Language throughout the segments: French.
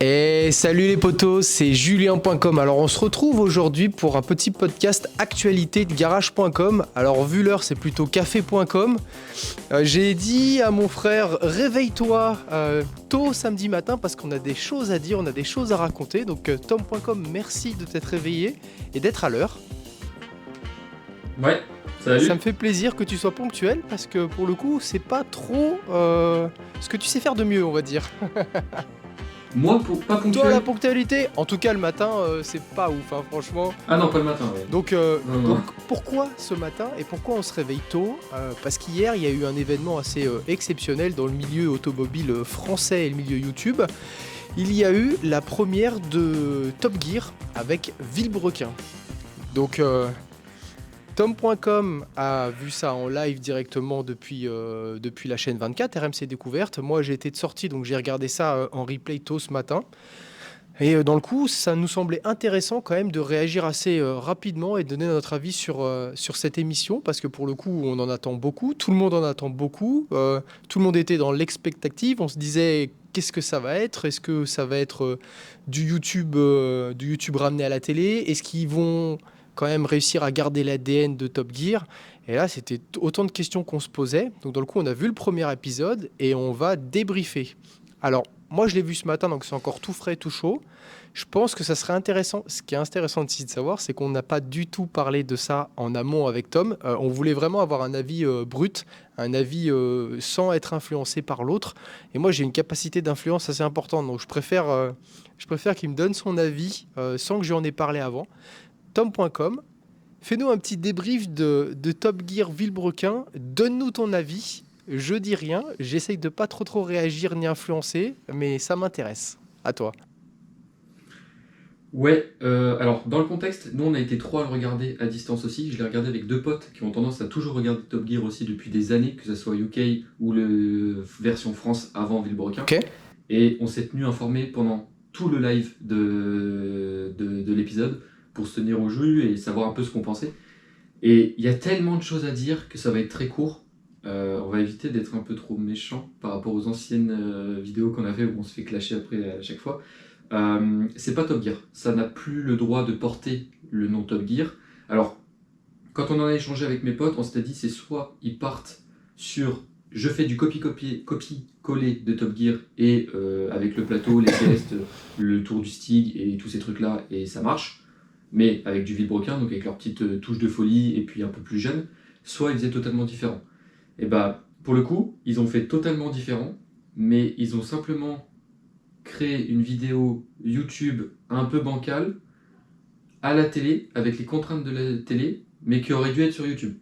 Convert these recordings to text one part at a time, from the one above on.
Et salut les potos, c'est Julien.com. Alors on se retrouve aujourd'hui pour un petit podcast actualité de garage.com. Alors vu l'heure, c'est plutôt café.com. J'ai dit à mon frère, réveille-toi tôt samedi matin parce qu'on a des choses à dire, on a des choses à raconter. Donc Tom.com, merci de t'être réveillé et d'être à l'heure. Ouais, salut. Ça me fait plaisir que tu sois ponctuel parce que pour le coup, c'est pas trop ce que tu sais faire de mieux, on va dire. Moi, pas Toi, ponctuel. la ponctualité, en tout cas le matin, c'est pas ouf, hein, franchement. Ah non, pas le matin, ouais. Donc, Non. pourquoi ce matin et pourquoi on se réveille tôt Parce qu'hier, il y a eu un événement assez exceptionnel dans le milieu automobile français et le milieu YouTube. Il y a eu la première de Top Gear avec Villebrequin. Donc, Tom.com a vu ça en live directement depuis la chaîne 24, RMC Découverte. Moi, j'ai été de sortie, donc j'ai regardé ça en replay tôt ce matin. Et dans le coup, ça nous semblait intéressant quand même de réagir assez rapidement et de donner notre avis sur cette émission, parce que pour le coup, on en attend beaucoup, tout le monde en attend beaucoup, tout le monde était dans l'expectative, on se disait qu'est-ce que ça va être, est-ce que ça va être du YouTube ramené à la télé, est-ce qu'ils vont quand même réussir à garder l'ADN de Top Gear? Et là, c'était autant de questions qu'on se posait. Donc dans le coup, on a vu le premier épisode et on va débriefer. Alors, moi, je l'ai vu ce matin, donc c'est encore tout frais, tout chaud. Je pense que ça serait intéressant. Ce qui est intéressant aussi de savoir, c'est qu'on n'a pas du tout parlé de ça en amont avec Tom. On voulait vraiment avoir un avis brut, un avis sans être influencé par l'autre. Et moi, j'ai une capacité d'influence assez importante, donc je préfère qu'il me donne son avis sans que je lui en ai parlé avant. Tom.com, fais-nous un petit débrief de Top Gear Villebrequin. Donne-nous ton avis. Je dis rien. J'essaye de pas trop réagir ni influencer, mais ça m'intéresse. À toi. Ouais, alors dans le contexte, nous on a été trois à le regarder à distance aussi. Je l'ai regardé avec deux potes qui ont tendance à toujours regarder Top Gear aussi depuis des années, que ce soit UK ou le version France avant Villebrequin. Ok. Et on s'est tenu informé pendant tout le live de l'épisode pour se tenir au jus et savoir un peu ce qu'on pensait. Et il y a tellement de choses à dire que ça va être très court. On va éviter d'être un peu trop méchant par rapport aux anciennes vidéos qu'on a fait où on se fait clasher après à chaque fois. C'est pas Top Gear. Ça n'a plus le droit de porter le nom Top Gear. Alors, quand on en a échangé avec mes potes, on s'était dit c'est soit ils partent sur je fais du copie-coller de Top Gear et avec le plateau, les tests, le tour du Stig et tous ces trucs-là, et ça marche, mais avec du Villebrequin, donc avec leur petite touche de folie et puis un peu plus jeune, soit ils faisaient totalement différent. Et bah, pour le coup, ils ont fait totalement différent, mais ils ont simplement créé une vidéo YouTube un peu bancale à la télé, avec les contraintes de la télé, mais qui aurait dû être sur YouTube.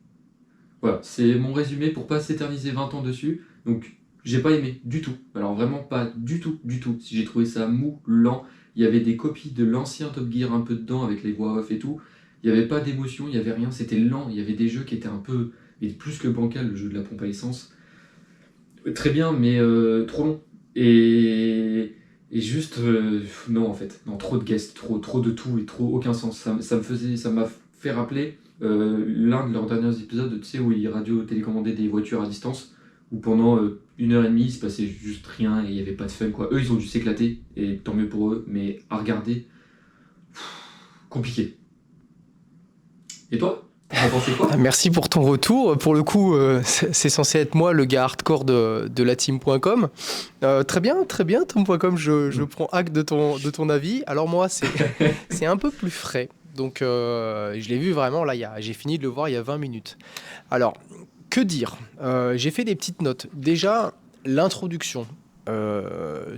Voilà, c'est mon résumé pour pas s'éterniser 20 ans dessus. Donc, j'ai pas aimé du tout. Alors, vraiment pas du tout. Si j'ai trouvé ça mou, lent. Il y avait des copies de l'ancien Top Gear un peu dedans avec les voix off et tout. Il n'y avait pas d'émotion, il n'y avait rien. C'était lent. Il y avait des jeux qui étaient un peu, mais plus que bancal, le jeu de la pompe à essence. Très bien, mais trop long. Et juste, non en fait. Non, trop de guests, trop de tout et trop aucun sens. Ça m'a fait rappeler l'un de leurs derniers épisodes, tu sais, où ils radio-télécommandaient des voitures à distance, où pendant 1h30, il se passait juste rien et il n'y avait pas de fun, quoi. Eux, ils ont dû s'éclater, et tant mieux pour eux, mais à regarder, compliqué. Et toi, t'en as pensé quoi? Merci pour ton retour. Pour le coup, c'est censé être moi le gars hardcore de la team.com. Très bien, Tom.com, je prends acte de ton avis. Alors moi, c'est un peu plus frais. Donc je l'ai vu vraiment, là, j'ai fini de le voir il y a 20 minutes. Alors, que dire? J'ai fait des petites notes. Déjà, l'introduction.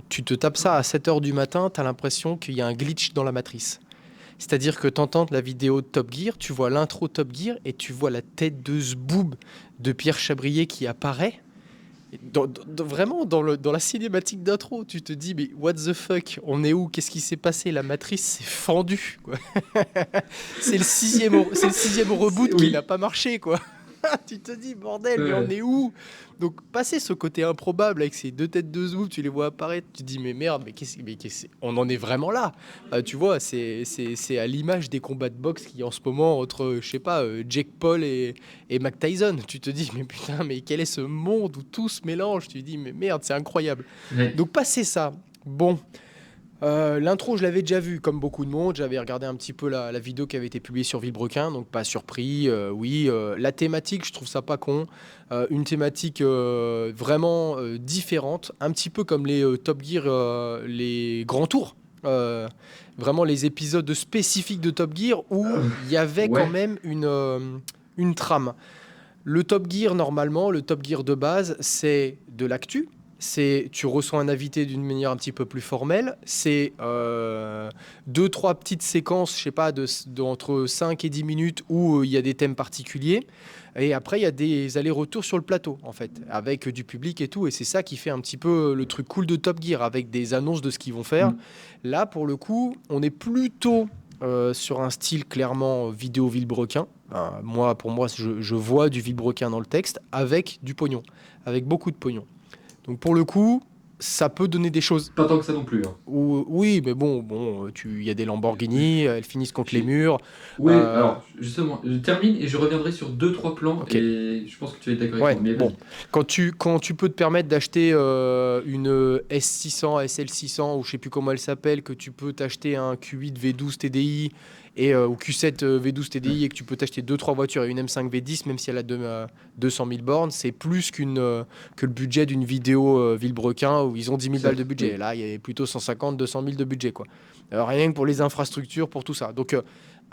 Tu te tapes ça à 7h du matin, t'as l'impression qu'il y a un glitch dans la matrice. C'est-à-dire que tu entends la vidéo de Top Gear, tu vois l'intro Top Gear et tu vois la tête de Zboob de Pierre Chabrier qui apparaît. Vraiment, dans la cinématique d'intro, tu te dis, mais what the fuck, on est où? Qu'est-ce qui s'est passé? La matrice s'est fendue, quoi. C'est le sixième reboot qui Oui. n'a pas marché, quoi. Tu te dis, bordel, mais on Ouais. est où? Donc, passer ce côté improbable avec ces deux têtes de Zoom, tu les vois apparaître, tu te dis, mais merde, on en est vraiment là. Tu vois, c'est à l'image des combats de boxe qui en ce moment entre, je sais pas, Jake Paul et Mike Tyson. Tu te dis, mais putain, mais quel est ce monde où tout se mélange? Tu te dis, mais merde, c'est incroyable. Ouais. Donc, passer ça, bon. L'intro, je l'avais déjà vu, comme beaucoup de monde. J'avais regardé un petit peu la vidéo qui avait été publiée sur Villebrequin, donc pas surpris. Oui, la thématique, je trouve ça pas con. Une thématique vraiment différente, un petit peu comme les Top Gear, les grands tours. Euh, Vraiment les épisodes spécifiques de Top Gear où il y avait quand Ouais, même une trame. Le Top Gear, normalement, le Top Gear de base, c'est de l'actu. C'est, tu reçois un invité d'une manière un petit peu plus formelle. C'est deux, trois petites séquences, je sais pas, entre 5 et 10 minutes où il y a des thèmes particuliers. Et après, il y a des allers-retours sur le plateau, en fait, avec du public et tout. Et c'est ça qui fait un petit peu le truc cool de Top Gear, avec des annonces de ce qu'ils vont faire. mm, Là, pour le coup, on est plutôt sur un style clairement vidéo Villebrequin. Moi, pour moi, je vois du Villebrequin dans le texte avec du pognon, avec beaucoup de pognon. Donc pour le coup, ça peut donner des choses. pas tant que ça non plus, hein. Oui, mais bon, il y a des Lamborghini, elles finissent contre les murs. Oui, Euh, alors justement, je termine et je reviendrai sur deux trois plans ok. et je pense que tu vas être d'accord avec Ouais, moi. Mais bon. vas-y. Quand tu peux te permettre d'acheter une S600, SL600, ou je sais plus comment elle s'appelle, que tu peux t'acheter un Q8 V12 TDI ou Q7 V12 TDI et que tu peux t'acheter deux trois voitures et une M5 V10, même si elle a 200 000 bornes, c'est plus que le budget d'une vidéo Villebrequin où ils ont 10 000 balles de Certes, budget. oui. Là, il y a plutôt 150, 200 000 de budget, quoi. Rien que pour les infrastructures, pour tout ça. Donc,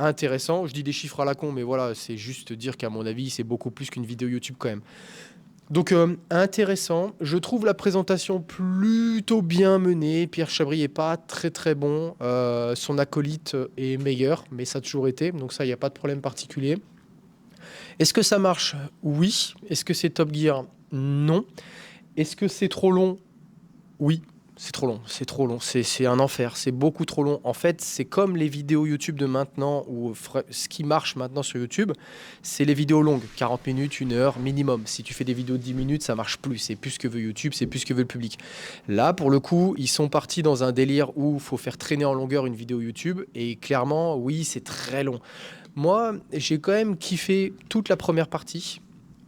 intéressant. Je dis des chiffres à la con, mais voilà, c'est juste dire qu'à mon avis, c'est beaucoup plus qu'une vidéo YouTube quand même. Donc intéressant, je trouve la présentation plutôt bien menée. Pierre Chabry est pas très très bon, son acolyte est meilleur, mais ça a toujours été, donc ça il n'y a pas de problème particulier. Est-ce que ça marche? Oui. Est-ce que c'est Top Gear? Non. Est-ce que c'est trop long? Oui, c'est trop long, c'est trop long, c'est un enfer, c'est beaucoup trop long. En fait, c'est comme les vidéos YouTube de maintenant, où ce qui marche maintenant sur YouTube, c'est les vidéos longues, 40 minutes, 1 heure minimum. Si tu fais des vidéos de 10 minutes, ça marche plus, c'est plus ce que veut YouTube, c'est plus ce que veut le public. Là, pour le coup, ils sont partis dans un délire où il faut faire traîner en longueur une vidéo YouTube, et clairement, oui, c'est très long. Moi, j'ai quand même kiffé toute la première partie.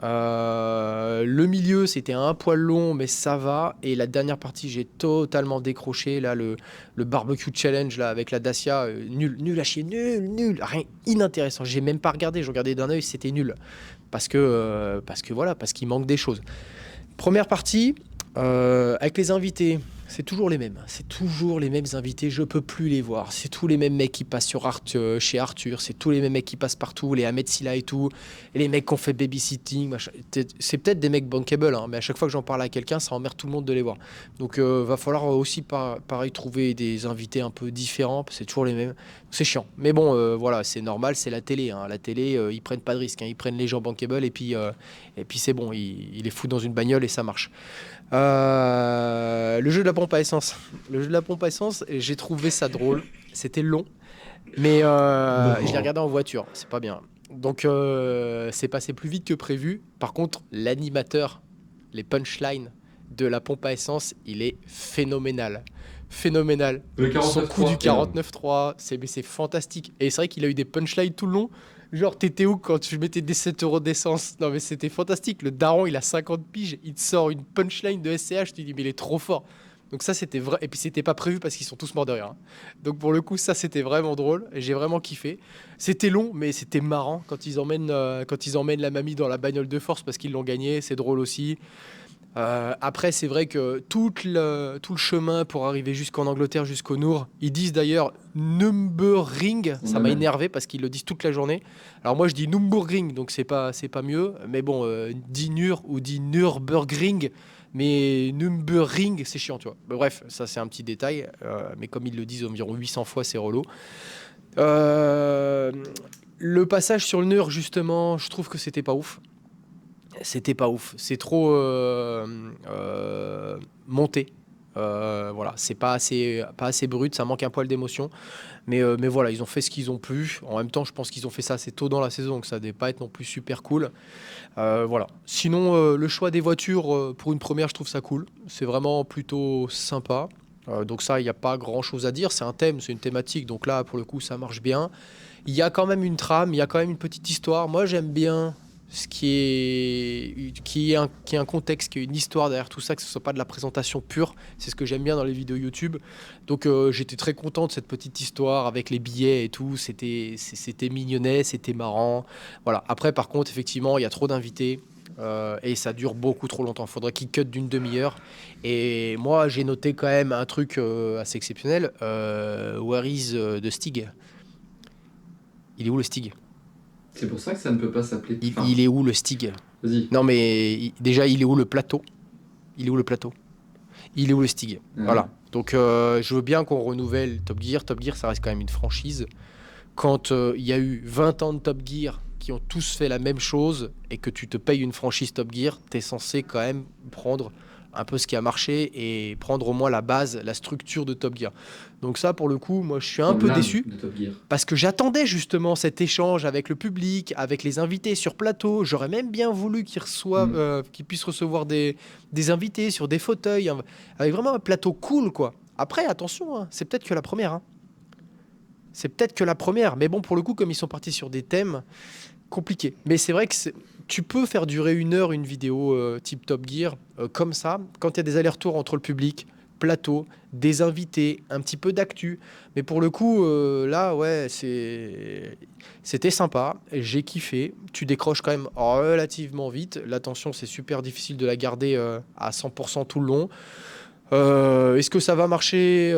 Le milieu, c'était un poil long, mais ça va. Et la dernière partie, j'ai totalement décroché. Là, le barbecue challenge là, avec la Dacia, nul, nul à chier, nul, rien, inintéressant. J'ai même pas regardé, je regardais d'un œil, c'était nul. Parce que voilà, parce qu'il manque des choses. Première partie, avec les invités, c'est toujours les mêmes. C'est toujours les mêmes invités. Je peux plus les voir. C'est tous les mêmes mecs qui passent chez Arthur. C'est tous les mêmes mecs qui passent partout. Les Ahmed Silla et tout. Et les mecs qui ont fait babysitting. C'est peut-être des mecs bankable, hein, mais à chaque fois que j'en parle à quelqu'un, ça emmerde tout le monde de les voir. Donc, va falloir aussi, pareil, trouver des invités un peu différents. C'est toujours les mêmes. C'est chiant. Mais bon, voilà, c'est normal. C'est la télé, hein. La télé, ils prennent pas de risques, hein. Ils prennent les gens bankable et puis c'est bon. Ils les foutent dans une bagnole et ça marche. Le jeu de la pompe à essence. Le jeu de la pompe à essence, j'ai trouvé ça drôle. C'était long, mais je l'ai Non. regardé en voiture. C'est pas bien. Donc, c'est passé plus vite que prévu. Par contre, l'animateur, les punchlines de la pompe à essence, il est phénoménal. Phénoménal. Le Son coup du 49.3, énorme. 49.3, c'est fantastique. Et c'est vrai qu'il a eu des punchlines tout le long. Genre, t'étais où quand tu mettais des 7 euros d'essence? Non, mais c'était fantastique. Le daron, il a 50 piges. Il te sort une punchline de SCH. Tu te dis, mais il est trop fort. Donc, ça, c'était vrai. Et puis, c'était pas prévu parce qu'ils sont tous morts de rire, hein. Donc, pour le coup, ça, c'était vraiment drôle. Et j'ai vraiment kiffé. C'était long, mais c'était marrant quand ils emmènent la mamie dans la bagnole de force parce qu'ils l'ont gagné. C'est drôle aussi. Après, c'est vrai que tout le chemin pour arriver jusqu'en Angleterre, jusqu'au Nour, ils disent d'ailleurs Nürburgring, On ça a m'a même. énervé parce qu'ils le disent toute la journée. Alors moi je dis Nürburgring, donc c'est pas mieux, mais bon, dit Nur ou dit Nürburgring, mais Nürburgring c'est chiant, tu vois. Mais bref, ça c'est un petit détail, mais comme ils le disent environ 800 fois, c'est relou. Euh, le passage sur le Nur, justement, je trouve que c'était pas ouf. C'était pas ouf. C'est trop monté. Voilà, c'est pas assez brut, ça manque un poil d'émotion. Mais voilà, ils ont fait ce qu'ils ont pu. En même temps, je pense qu'ils ont fait ça assez tôt dans la saison, donc ça devait pas être non plus super cool. Voilà. Sinon, le choix des voitures, pour une première, je trouve ça cool. C'est vraiment plutôt sympa. Donc ça, il n'y a pas grand-chose à dire. C'est un thème, c'est une thématique. Donc là, pour le coup, ça marche bien. Il y a quand même une trame, il y a quand même une petite histoire. Moi, j'aime bien ce qui est un contexte, qui est une histoire derrière tout ça, que ce soit pas de la présentation pure. C'est ce que j'aime bien dans les vidéos YouTube. Donc j'étais très content de cette petite histoire avec les billets et tout. C'était mignonnet, c'était marrant. Voilà. Après, par contre, effectivement, il y a trop d'invités. Et ça dure beaucoup trop longtemps. Il faudrait qu'il cut d'une demi-heure. Et moi, j'ai noté quand même un truc assez exceptionnel. Where is the Stig? Il est où le Stig? C'est pour ça que ça ne peut pas s'appeler. Il est où le Stig? Vas-y. Non, mais déjà, il est où le plateau? Il est où le plateau? Il est où le Stig? Voilà. Donc, je veux bien qu'on renouvelle Top Gear. Top Gear, ça reste quand même une franchise. Quand il y a eu 20 ans de Top Gear qui ont tous fait la même chose et que tu te payes une franchise Top Gear, tu es censé quand même prendre un peu ce qui a marché et prendre au moins la base, la structure de Top Gear. Donc ça, pour le coup, moi, je suis un peu déçu parce que j'attendais justement cet échange avec le public, avec les invités sur plateau. J'aurais même bien voulu qu'ils puissent recevoir des invités sur des fauteuils, avec vraiment un plateau cool, quoi. Après, attention, hein, c'est peut-être que la première. Hein. C'est peut-être que la première. Mais bon, pour le coup, comme ils sont partis sur des thèmes compliqués. Mais c'est vrai que tu peux faire durer 1 heure une vidéo type Top Gear comme ça, quand il y a des allers-retours entre le public, plateau, des invités, un petit peu d'actu. Mais pour le coup, là, ouais, c'était sympa. J'ai kiffé. Tu décroches quand même relativement vite. L'attention, c'est super difficile de la garder à 100% tout le long. Est-ce que ça va marcher?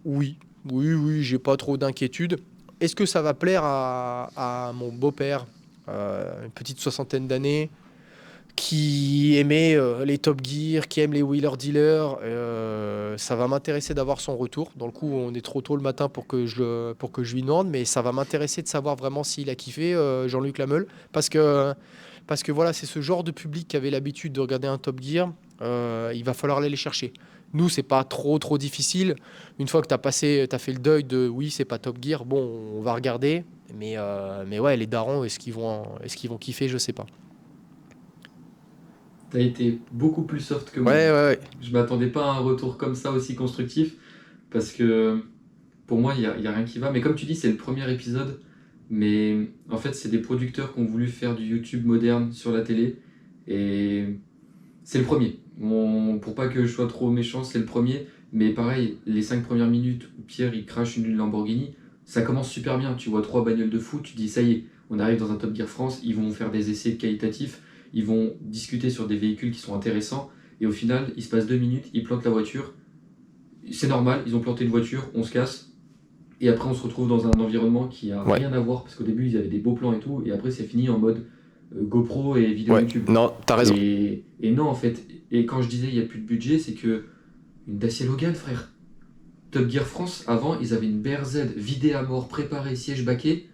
Oui. Oui, j'ai pas trop d'inquiétude. Est-ce que ça va plaire à mon beau-père, une petite 60aine d'années, qui aimait les Top Gear, qui aime les Wheeler Dealer? Ça va m'intéresser d'avoir son retour. Dans le coup, on est trop tôt le matin pour que je lui demande, mais ça va m'intéresser de savoir vraiment s'il a kiffé, Jean-Luc Lameule, parce que voilà, c'est ce genre de public qui avait l'habitude de regarder un Top Gear. Il va falloir aller les chercher. Nous, c'est pas trop difficile. Une fois que t'as fait le deuil de oui, c'est pas Top Gear, bon, on va regarder. Mais ouais, les darons, est-ce qu'ils vont kiffer? Je sais pas. T'as été beaucoup plus soft que moi. Ouais. Je m'attendais pas à un retour comme ça aussi constructif, parce que pour moi, il y a rien qui va. Mais comme tu dis, c'est le premier épisode. Mais en fait, c'est des producteurs qui ont voulu faire du YouTube moderne sur la télé. Et c'est le premier. Pour pas que je sois trop méchant, c'est le premier. Mais pareil, les 5 premières minutes où Pierre il crache une Lamborghini, ça commence super bien. Tu vois 3 bagnoles de foot, tu dis ça y est, on arrive dans un Top Gear France, ils vont faire des essais qualitatifs, ils vont discuter sur des véhicules qui sont intéressants. Et au final, il se passe 2 minutes, ils plantent la voiture. C'est normal, ils ont planté une voiture, on se casse. Et après, on se retrouve dans un environnement qui a rien à voir, parce qu'au début, ils avaient des beaux plans et tout. Et après, c'est fini en mode GoPro et vidéo YouTube. Non, t'as raison. Et non, en fait. Et quand je disais il n'y a plus de budget, c'est que une Dacia Logan, frère. Top Gear France, avant, ils avaient une BRZ vidée à mort, préparée, siège baquet,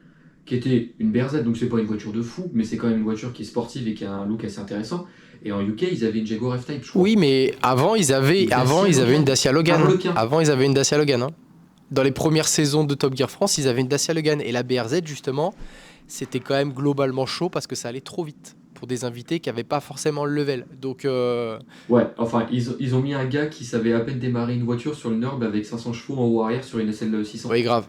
qui était une BRZ, donc c'est pas une voiture de fou, mais c'est quand même une voiture qui est sportive et qui a un look assez intéressant. Et en UK, ils avaient une Jaguar F-Type, je crois. Oui, mais avant, ils avaient une Dacia Logan. Avant, ils avaient une Dacia Logan. Hein. Dans les premières saisons de Top Gear France, ils avaient une Dacia Logan. Et la BRZ, justement, c'était quand même globalement chaud parce que ça allait trop vite pour des invités qui n'avaient pas forcément le level. Donc, ouais, enfin, ils ont mis un gars qui savait à peine démarrer une voiture sur le Nurb avec 500 chevaux en haut arrière sur une SL 600. Oui, grave.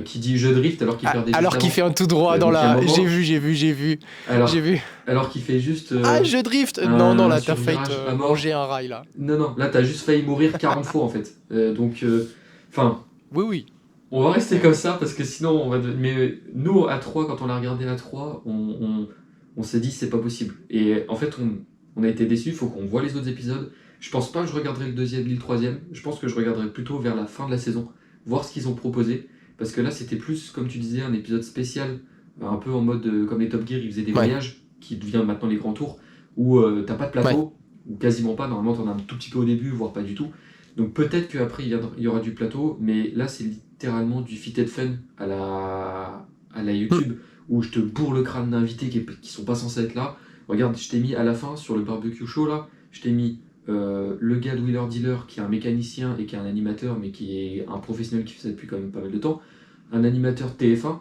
Qui dit je drift alors qu'il perd des alors qu'il fait un tout droit dans la... J'ai vu. Alors qu'il fait juste... je drift. Non, là, t'as failli manger un rail, là. Non, là, t'as juste failli mourir 40 fois, en fait. Enfin... Oui. On va rester comme ça, parce que sinon, on va... Mais nous, à 3, quand on l'a regardé à 3, on s'est dit, c'est pas possible. Et en fait, on a été déçus, il faut qu'on voit les autres épisodes. Je pense pas que je regarderai le 2e ni le 3e. Je pense que je regarderai plutôt vers la fin de la saison, voir ce qu'ils ont proposé. Parce que là, c'était plus, comme tu disais, un épisode spécial, un peu en mode comme les Top Gear, ils faisaient des voyages, qui deviennent maintenant les grands tours, où t'as pas de plateau, ou quasiment pas, normalement t'en as un tout petit peu au début, voire pas du tout. Donc peut-être qu'après il y aura du plateau, mais là c'est littéralement du fit and fun à la YouTube, où je te bourre le crâne d'invités qui sont pas censés être là. Regarde, je t'ai mis à la fin, sur le barbecue show là, je t'ai mis le gars de Wheeler Dealer qui est un mécanicien et qui est un animateur, mais qui est un professionnel qui fait ça depuis quand même pas mal de temps, un animateur TF1,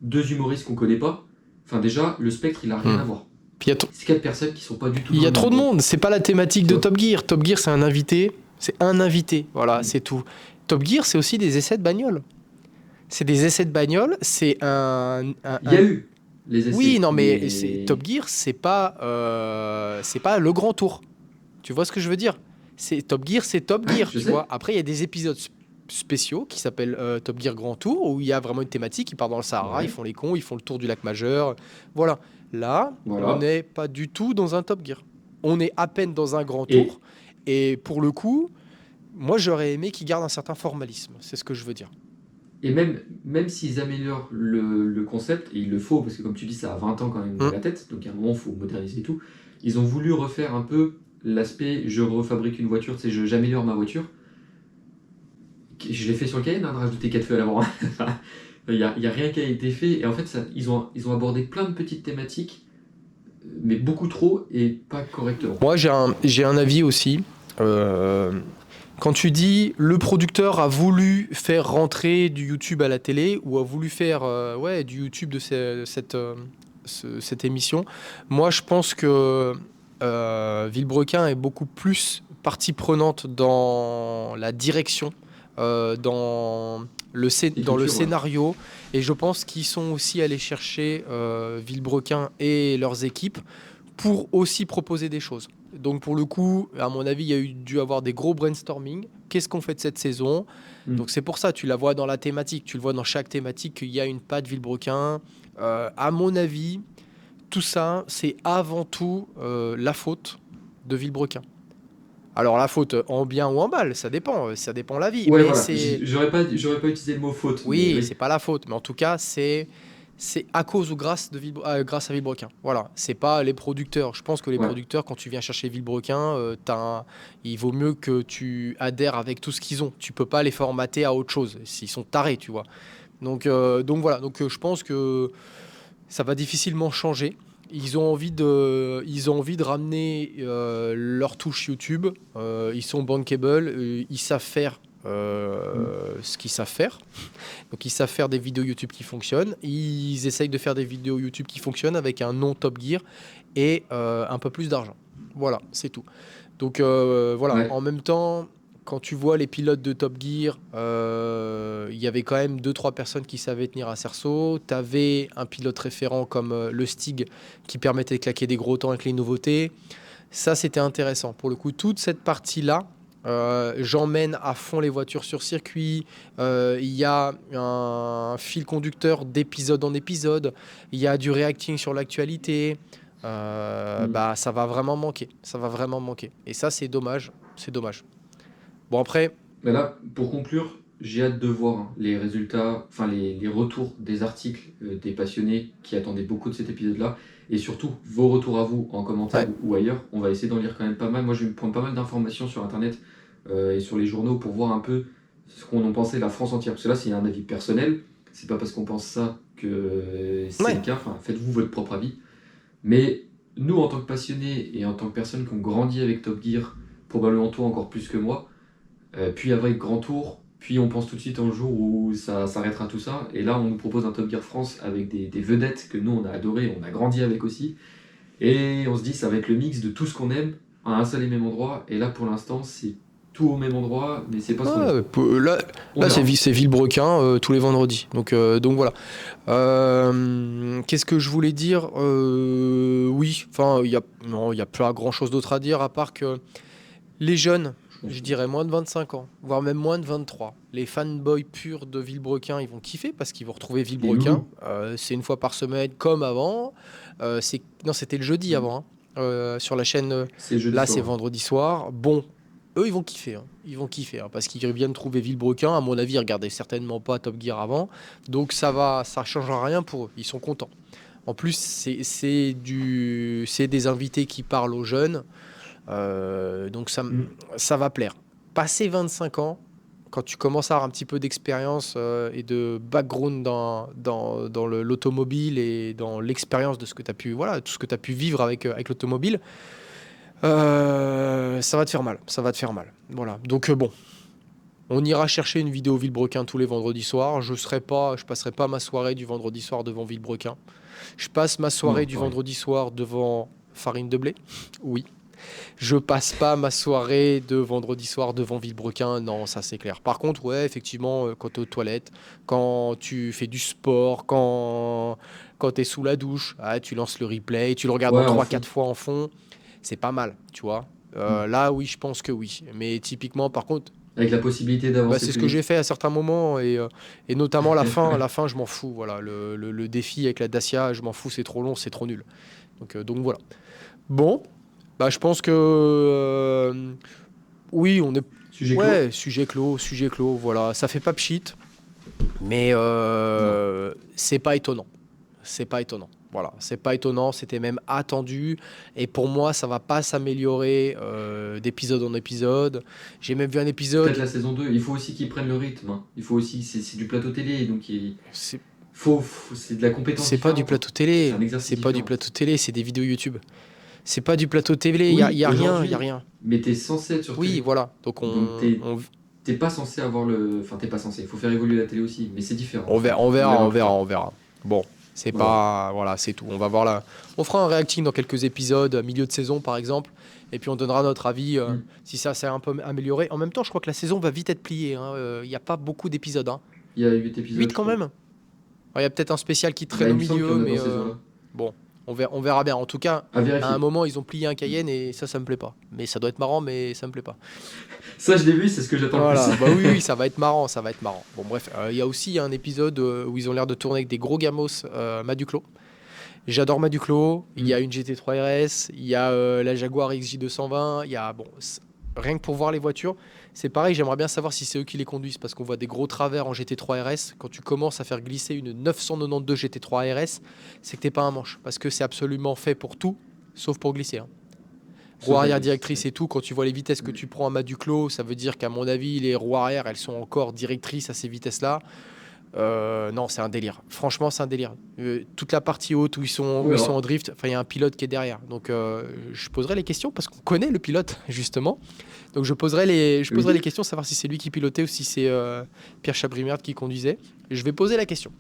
2 humoristes qu'on connaît pas. Enfin déjà, le spectre il a rien à voir. C'est 4 personnes qui sont pas du tout... Il y a trop de monde, c'est pas la thématique de Top Gear. Top Gear c'est un invité, voilà, c'est tout. Top Gear c'est aussi des essais de bagnole. C'est des essais de bagnole, c'est un... Il y a eu les Oui, essais. non, mais Mais Top Gear, c'est pas le grand tour. Tu vois ce que je veux dire? Top Gear, c'est Top ouais, Gear, je tu vois. sais. Après, il y a des épisodes spéciaux qui s'appellent Top Gear Grand Tour, où il y a vraiment une thématique. Ils partent dans le Sahara, ils Ouais, font les cons, ils font le tour du lac majeur. Voilà. Là, on voilà. n'est pas du tout dans un Top Gear. On est à peine dans un grand tour. Et, Et pour le coup, moi, j'aurais aimé qu'ils gardent un certain formalisme. C'est ce que je veux dire. et même s'ils améliorent le concept, et il le faut, parce que comme tu dis, ça a 20 ans quand même dans Hum. la tête, donc à un moment, il faut moderniser tout. Ils ont voulu refaire un peu l'aspect je refabrique une voiture, tu sais, j'améliore ma voiture. Je l'ai fait sur le Cayenne, hein, de rajouter 4 feux à l'avant. Enfin, il y a rien qui a été fait. Et en fait, ils ont abordé plein de petites thématiques, mais beaucoup trop et pas correctement. Moi, j'ai un avis aussi. Euh, Quand tu dis le producteur a voulu faire rentrer du YouTube à la télé ou a voulu faire ouais, du YouTube de cette émission, moi je pense que Villebrequin est beaucoup plus partie prenante dans la direction, dans le L'écriture, ouais. scénario, et je pense qu'ils sont aussi allés chercher Villebrequin et leurs équipes pour aussi proposer des choses. Donc pour le coup, à mon avis, il y a dû avoir des gros brainstorming. Qu'est-ce qu'on fait de cette saison? Hmm. Donc c'est pour ça, tu la vois dans la thématique, tu le vois dans chaque thématique qu'il y a une patte Villebrequin. À mon avis, tout ça, c'est avant tout la faute de Villebrequin. Alors la faute en bien ou en mal, ça dépend la vie. Ouais, Mais voilà. c'est J'aurais pas utilisé le mot faute, mais oui, c'est oui. pas la faute, mais en tout cas, c'est à cause ou grâce à Villebrequin. Voilà, c'est pas les producteurs. Je pense que les Ouais. producteurs, quand tu viens chercher Villebrequin, il vaut mieux que tu adhères avec tout ce qu'ils ont. Tu peux pas les formater à autre chose. S'ils sont tarés, tu vois. Donc voilà. Je pense que ça va difficilement changer. Ils ont envie de ramener leur touche YouTube. Ils sont bankable. Ils savent faire Hmm. ce qu'ils savent faire. Donc ils savent faire des vidéos YouTube qui fonctionnent. Ils essayent de faire des vidéos YouTube qui fonctionnent avec un nom Top Gear et un peu plus d'argent. Voilà, c'est tout. Donc voilà, Ouais. en même temps, quand tu vois les pilotes de Top Gear, il y avait quand même deux trois personnes qui savaient tenir un cerceau. Tu avais un pilote référent comme le Stig qui permettait de claquer des gros temps avec les nouveautés. Ça, c'était intéressant. Pour le coup, toute cette partie-là, j'emmène à fond les voitures sur circuit. Il y a un fil conducteur d'épisode en épisode. Il y a du reacting sur l'actualité. Hmm. Bah, ça va vraiment manquer. Ça va vraiment manquer. Et ça, c'est dommage. C'est dommage. Bon, après, Mais là, pour conclure, j'ai hâte de voir hein, les résultats, enfin les retours des articles des passionnés qui attendaient beaucoup de cet épisode-là, et surtout vos retours à vous en commentaire ouais. ou ailleurs. On va essayer d'en lire quand même pas mal. Moi, je vais me prendre pas mal d'informations sur Internet et sur les journaux pour voir un peu ce qu'on en pensait la France entière. Parce que là, c'est un avis personnel. C'est pas parce qu'on pense ça que c'est Ouais. le cas. Enfin, faites-vous votre propre avis. Mais nous, en tant que passionnés et en tant que personnes qui ont grandi avec Top Gear, probablement toi encore plus que moi, puis avec Grand Tour, puis on pense tout de suite un jour où ça s'arrêtera tout ça. Et là, on nous propose un Top Gear France avec des vedettes que nous, on a adoré, on a grandi avec aussi. Et on se dit, ça va être le mix de tout ce qu'on aime à un seul et même endroit. Et là, pour l'instant, c'est tout au même endroit, mais c'est pas ce qu'on aime. Ouais, là, On verra. c'est Villebrequin tous les vendredis. Donc voilà. Qu'est-ce que je voulais dire? Oui, enfin, non, il y a pas grand-chose d'autre à dire à part que les jeunes, Je pense je que dirais moins de 25 ans, voire même moins de 23. Les fanboys purs de Villebrequin, ils vont kiffer parce qu'ils vont retrouver les Villebrequin. loulous. C'est une fois par semaine comme avant. Non, c'était le jeudi Mm. avant, hein. Sur la chaîne, C'est jeudi là, c'est soir. vendredi soir. Bon, eux, ils vont kiffer, hein. Ils vont kiffer hein, parce qu'ils viennent trouver Villebrequin. À mon avis, ils regardaient certainement pas Top Gear avant. Donc ça changera rien pour eux. Ils sont contents. En plus, c'est des invités qui parlent aux jeunes. Donc Mm. ça va plaire. Passer 25 ans, quand tu commences à avoir un petit peu d'expérience et de background dans l'automobile et dans l'expérience de ce que tu as pu, voilà, tout ce que tu as pu vivre avec l'automobile, ça va te faire mal. Ça va te faire mal. Voilà. Donc bon, on ira chercher une vidéo Villebrequin tous les vendredis soirs. Je passerai pas ma soirée du vendredi soir devant Villebrequin. Je passe ma soirée Non, du pareil. vendredi soir devant Farine de blé. Oui. Je passe pas ma soirée de vendredi soir devant Villebrequin, non, ça c'est clair. Par contre, ouais, effectivement, quand tu es aux toilettes, quand tu fais du sport, quand tu es sous la douche, tu lances le replay, tu le regardes Ouais, en en 3-4 fond. fois en fond, c'est pas mal, tu vois. Hmm. Là, oui, je pense que oui. Mais typiquement, par contre, Avec la possibilité bah, d'avancer c'est ce plus que j'ai vite. fait à certains moments et notamment la fin, je m'en fous. Voilà, le défi avec la Dacia, je m'en fous, c'est trop long, c'est trop nul. Donc voilà. Bon, bah, je pense que oui, on est. Sujet clos? Ouais, sujet clos, voilà. Ça fait pas pchit, mais Non. c'est pas étonnant. C'est pas étonnant. Voilà, c'est pas étonnant, c'était même attendu. Et pour moi, ça va pas s'améliorer d'épisode en épisode. J'ai même vu un Peut-être épisode. la saison 2. Il faut aussi qu'ils prennent le rythme, hein. Il faut aussi. C'est du plateau télé, donc C'est c'est de la compétence c'est pas du différente, hein. plateau C'est télé. un exercice C'est pas du différent. plateau télé, c'est des vidéos YouTube. C'est pas du plateau télé, Oui, y a rien, y a aujourd'hui, rien. mais t'es censé être sur Oui, télé. voilà. Donc Donc t'es pas censé avoir le. Enfin, t'es pas censé. Il faut faire évoluer la télé aussi, mais c'est différent. on verra, Enfin, on on verra, verra on plus verra, tard. on verra. Bon, c'est Voilà. pas. Voilà, c'est tout. On va voir là. On fera un reacting dans quelques épisodes, milieu de saison par exemple, et puis on donnera notre avis Hmm. si ça s'est un peu amélioré. En même temps, je crois que la saison va vite être pliée, hein. Il n'y a pas beaucoup d'épisodes, hein. Il y a 8 épisodes, 8 je quand crois. même. Il y a peut-être un spécial qui Bah, traîne il au me semble qu'il y milieu, en a mais dans ces eaux-là. bon, on verra bien. En tout cas, À à un vérifier. moment, ils ont plié un Cayenne et ça me plaît pas. Mais ça doit être marrant, mais ça me plaît pas. Ça, je l'ai vu, c'est ce que j'attends le plus. Voilà, bah oui, oui, ça va être marrant, ça va être marrant. Bon, bref, il y a aussi un épisode où ils ont l'air de tourner avec des gros gamos Maduclo. J'adore Maduclo, il y a Hmm. une GT3 RS, il y a la Jaguar XJ220, il y a, bon, rien que pour voir les voitures, c'est pareil, j'aimerais bien savoir si c'est eux qui les conduisent, parce qu'on voit des gros travers en GT3 RS. Quand tu commences à faire glisser une 992 GT3 RS, c'est que t'es pas un manche, parce que c'est absolument fait pour tout, sauf pour glisser, hein. Roue Sauf la arrière glisse. directrice et tout, quand tu vois les vitesses que Hmm. tu prends à Maduclo, ça veut dire qu'à mon avis, les roues arrière, elles sont encore directrices à ces vitesses-là. Non, c'est un délire. Franchement, c'est un délire. Toute la partie haute On où ils sont verra. en drift, enfin, il y a un pilote qui est derrière. Donc, je poserai les questions parce qu'on connaît le pilote, justement. Donc, je poserai les Oui. questions, savoir si c'est lui qui pilotait ou si c'est Pierre Chabrimerde qui conduisait. Je vais poser la question.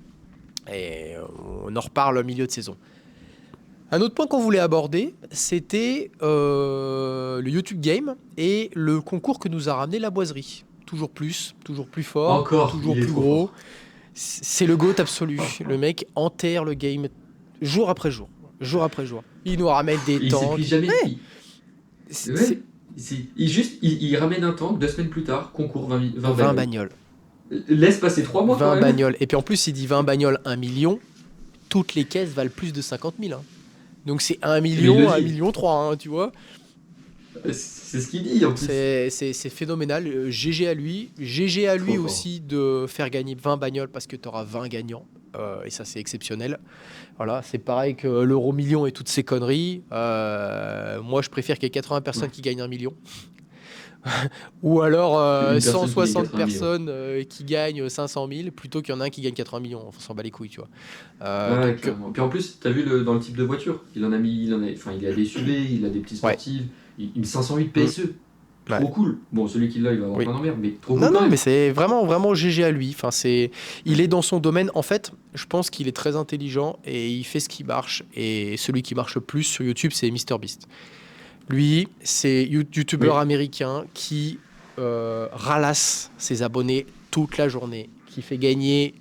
Et on en reparle au milieu de saison. Un autre point qu'on voulait aborder, c'était le YouTube Game et le concours que nous a ramené la boiserie. Toujours plus fort, Encore, toujours il est plus trop gros. fort. C'est le GOAT absolu. Le mec enterre le game jour après jour. Jour après jour. Il nous ramène des Et il s'épuise tanks. jamais. Ouais, c'est Ouais. Il ramène un tank, 2 semaines plus tard, concours 20 20 bagnoles. bagnoles. Laisse passer 3 mois quand 20 même. bagnoles. Et puis en plus, il dit 20 bagnoles, 1 million. Toutes les caisses valent plus de 50 000, hein. Donc c'est 1 Mais il le million, 1 dit. million 3, hein, tu vois. C'est ce qu'il dit en plus. C'est phénoménal. GG à lui. GG à Trop lui fort. aussi de faire gagner 20 bagnoles parce que tu auras 20 gagnants. Et ça, c'est exceptionnel. Voilà, c'est pareil que l'euro million et toutes ces conneries. Moi, je préfère qu'il y ait 80 personnes Ouais. qui gagnent 1 million. Ou alors Une personne qui gagne 160 80 millions. personnes qui gagnent 500 000 plutôt qu'il y en a un qui gagne 80 millions. On s'en bat les couilles, tu vois. Ouais, Donc, clairement. Puis en plus, t'as vu dans le type de voiture. Enfin, il a des SUV, il a des petits ouais. sportives, une 508 Mm. PSE. Ouais. Trop cool. Bon, celui qui l'a, il va avoir Oui. plein d'emmerdes, mais trop cool Non, quand non, même. mais c'est vraiment, vraiment GG à lui. Enfin, il est dans son domaine. En fait, je pense qu'il est très intelligent et il fait ce qui marche. Et celui qui marche le plus sur YouTube, c'est MrBeast. Lui, c'est YouTuber Oui. américain qui ralasse ses abonnés toute la journée, qui fait gagner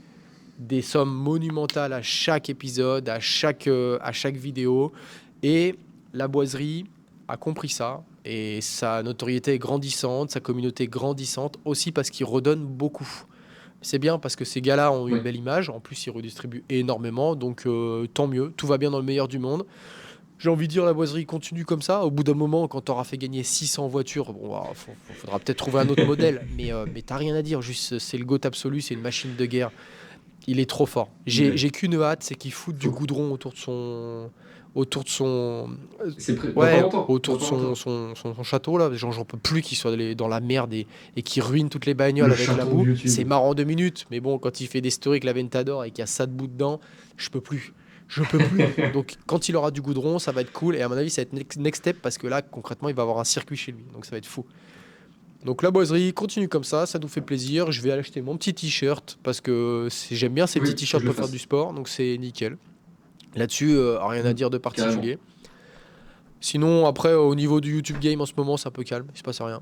des sommes monumentales à chaque épisode, à chaque vidéo. Et la boiserie a compris ça. Et sa notoriété est grandissante, sa communauté est grandissante, aussi parce qu'il redonne beaucoup. C'est bien parce que ces gars-là ont une Oui. belle image. En plus, ils redistribuent énormément. Donc, tant mieux. Tout va bien dans le meilleur du monde. J'ai envie de dire, la boiserie continue comme ça. Au bout d'un moment, quand tu auras fait gagner 600 voitures, bon, faudra peut-être trouver un autre modèle. Mais t'as rien à dire. Juste, c'est le GOAT absolu. C'est une machine de guerre. Il est trop fort. Ouais. J'ai qu'une hâte, c'est qu'il foute du Faut- goudron autour de son, Dans pas ouais, longtemps. autour Dans de pas longtemps. son château là. J'en peux plus qu'il soit dans la merde et qu'il ruine toutes les bagnoles Le avec la château de boue. YouTube. C'est marrant 2 minutes, mais bon, quand il fait des stories avec la Ventador et qu'il y a ça de bout dedans, je peux plus. Je peux plus. Donc quand il aura du goudron, ça va être cool. Et à mon avis, ça va être next step parce que là, concrètement, il va avoir un circuit chez lui. Donc ça va être fou. Donc la boiserie continue comme ça nous fait plaisir. Je vais aller acheter mon petit t-shirt parce que j'aime bien ces petits Oui, faut t-shirts que je le pour faire fasse. du sport. Donc c'est nickel. Là-dessus, rien à dire de Carrément. particulier. Sinon, après, au niveau du YouTube Game, en ce moment, c'est un peu calme. Il se passe rien.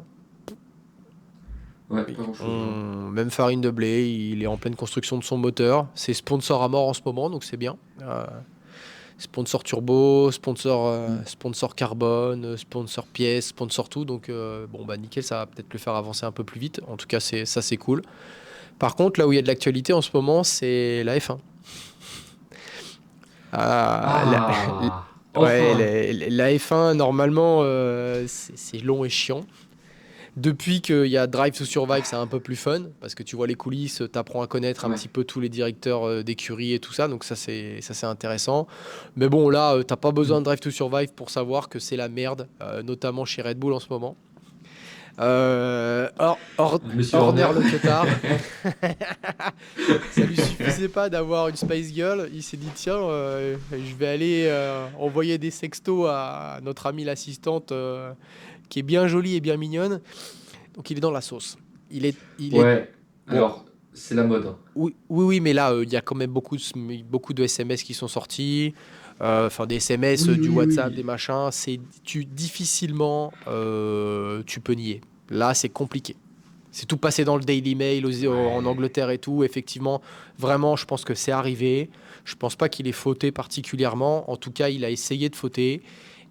Ouais, pas grand-chose. Même Farine de Blé, il est en pleine construction de son moteur. C'est sponsor à mort en ce moment, donc c'est bien. Sponsor turbo, sponsor carbone, sponsor pièces, sponsor tout. Donc, bon, bah nickel, ça va peut-être le faire avancer un peu plus vite. En tout cas, c'est cool. Par contre, là où il y a de l'actualité en ce moment, c'est la F1. Ah, Ah, ouais, enfin! la F1, normalement, c'est long et chiant. Depuis qu'il y a Drive to Survive, c'est un peu plus fun parce que tu vois les coulisses, t'apprends à connaître un Ouais. petit peu tous les directeurs d'écurie et tout ça, donc ça c'est intéressant. Mais bon, là, t'as pas besoin de Mm. Drive to Survive pour savoir que c'est la merde, notamment chez Red Bull en ce moment. Euh, Hor- Hor- Monsieur Horner Horner. le Cotard, ça lui suffisait pas d'avoir une Spice Girl. Il s'est dit tiens, je vais aller envoyer des sextos à notre amie l'assistante qui est bien jolie et bien mignonne. Donc il est dans la sauce. Il est Ouais, bon. alors, c'est la mode, hein. Oui, oui, oui, mais là, il y a quand même beaucoup de SMS qui sont sortis. Enfin, des SMS, Oui, du oui, WhatsApp, oui. des machins. Difficilement, tu peux nier. Là, c'est compliqué. C'est tout passé dans le Daily Mail en Ouais. Angleterre et tout. Effectivement, vraiment, je pense que c'est arrivé. Je pense pas qu'il ait fauté particulièrement. En tout cas, il a essayé de fauter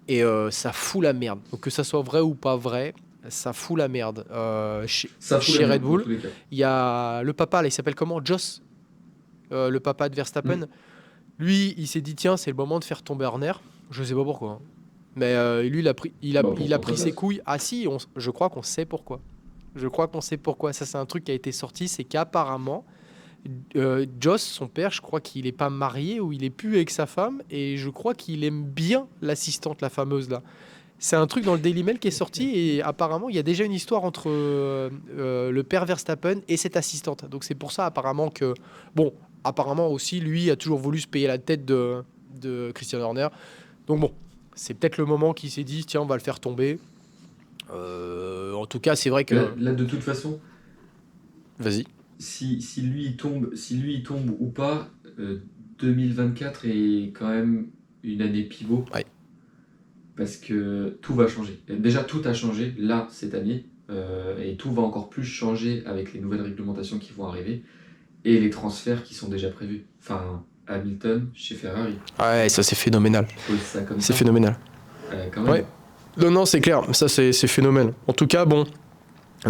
et ça fout la merde. Donc que ça soit vrai ou pas vrai, ça fout la merde. Ça fout la Chez Red merde, dans Bull, tous les cas. il y a le papa, là, il s'appelle comment? Joss, le papa de Verstappen. Mm. Lui, il s'est dit tiens, c'est le moment de faire tomber Horner. Je sais pas pourquoi, hein. Mais lui, Bah, pour il a prendre sa pris ses place. couilles. Ah si, je crois qu'on sait pourquoi. Je crois qu'on sait pourquoi. Ça, c'est un truc qui a été sorti, c'est qu'apparemment, Joss, son père, je crois qu'il est pas marié ou il est plus avec sa femme, et je crois qu'il aime bien l'assistante, la fameuse là. C'est un truc dans le Daily Mail qui est sorti et apparemment il y a déjà une histoire entre le père Verstappen et cette assistante. Donc c'est pour ça apparemment que bon, apparemment aussi lui a toujours voulu se payer la tête de Christian Horner. Donc bon, c'est peut-être le moment qu'il s'est dit tiens on va le faire tomber. En tout cas c'est vrai Là, que là, de toute façon, vas-y. si lui il tombe ou pas, 2024 est quand même une année pivot Ouais. parce que tout va changer. Et déjà, tout a changé là cette année et tout va encore plus changer avec les nouvelles réglementations qui vont arriver et les transferts qui sont déjà prévus. Enfin, Hamilton chez Ferrari, Ouais, ça c'est phénoménal. je pose ça comme C'est ça, phénoménal. quand Ouais. même. Non, non, c'est clair. Ça c'est phénoménal. En tout cas, bon,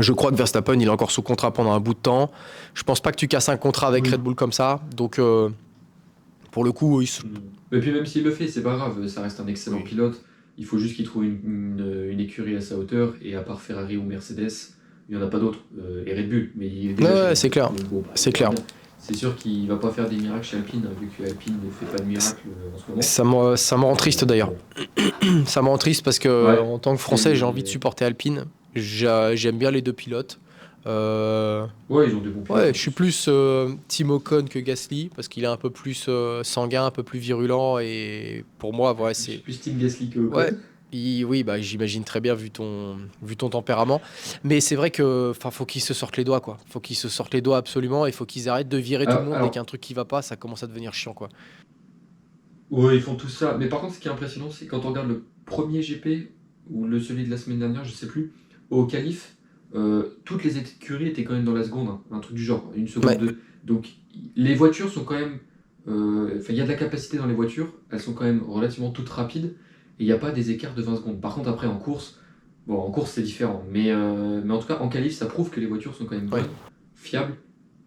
je crois que Verstappen, il est encore sous contrat pendant un bout de temps. Je pense pas que tu casses un contrat avec Red Oui. Bull comme ça. Donc, pour le coup, Non. Et puis même s'il le fait, c'est pas grave, ça reste un excellent oui. pilote. Il faut juste qu'il trouve une écurie à sa hauteur, et à part Ferrari ou Mercedes, il n'y en a pas d'autres. Et Red Bull, mais il est Ouais, déjà chez ouais, Red c'est Bull. clair. Donc bon, bah, C'est on verra clair. bien. C'est sûr qu'il va pas faire des miracles chez Alpine, hein, vu que Alpine ne fait pas de C- miracles en ce moment. ça me rend triste d'ailleurs. Bon, Ça me rend triste parce que, ouais, en tant que Français, j'ai envie de c'est. supporter Alpine. J'aime bien les deux pilotes. Euh, Ouais, ils ont des bons pilotes ouais, en je suis plus. plus Team Ocon que Gasly parce qu'il est un peu plus sanguin, un peu plus virulent. Et pour moi, ouais, Je suis c'est. plus Team Gasly que Ocon. Ouais, oui, bah, j'imagine très bien vu ton tempérament. Mais c'est vrai que, enfin, faut qu'ils se sortent les doigts, quoi. Faut qu'ils se sortent les doigts absolument. Il faut qu'ils arrêtent de virer tout le monde dès qu'il y a un Alors, truc qui va pas. Ça commence à devenir chiant, quoi. ouais, ils font tout ça. Mais par contre, ce qui est impressionnant, c'est quand on regarde le premier GP, ou celui de la semaine dernière, je sais plus, au qualif, toutes les écuries étaient quand même dans la seconde, hein, un truc du genre, une seconde Ouais, deux. Donc les voitures sont quand même. Enfin, il y a de la capacité dans les voitures, elles sont quand même relativement toutes rapides, et il n'y a pas des écarts de 20 secondes. Par contre, après, en course, bon, en course c'est différent, mais en tout cas, en qualif, ça prouve que les voitures sont quand même ouais, bonnes, fiables,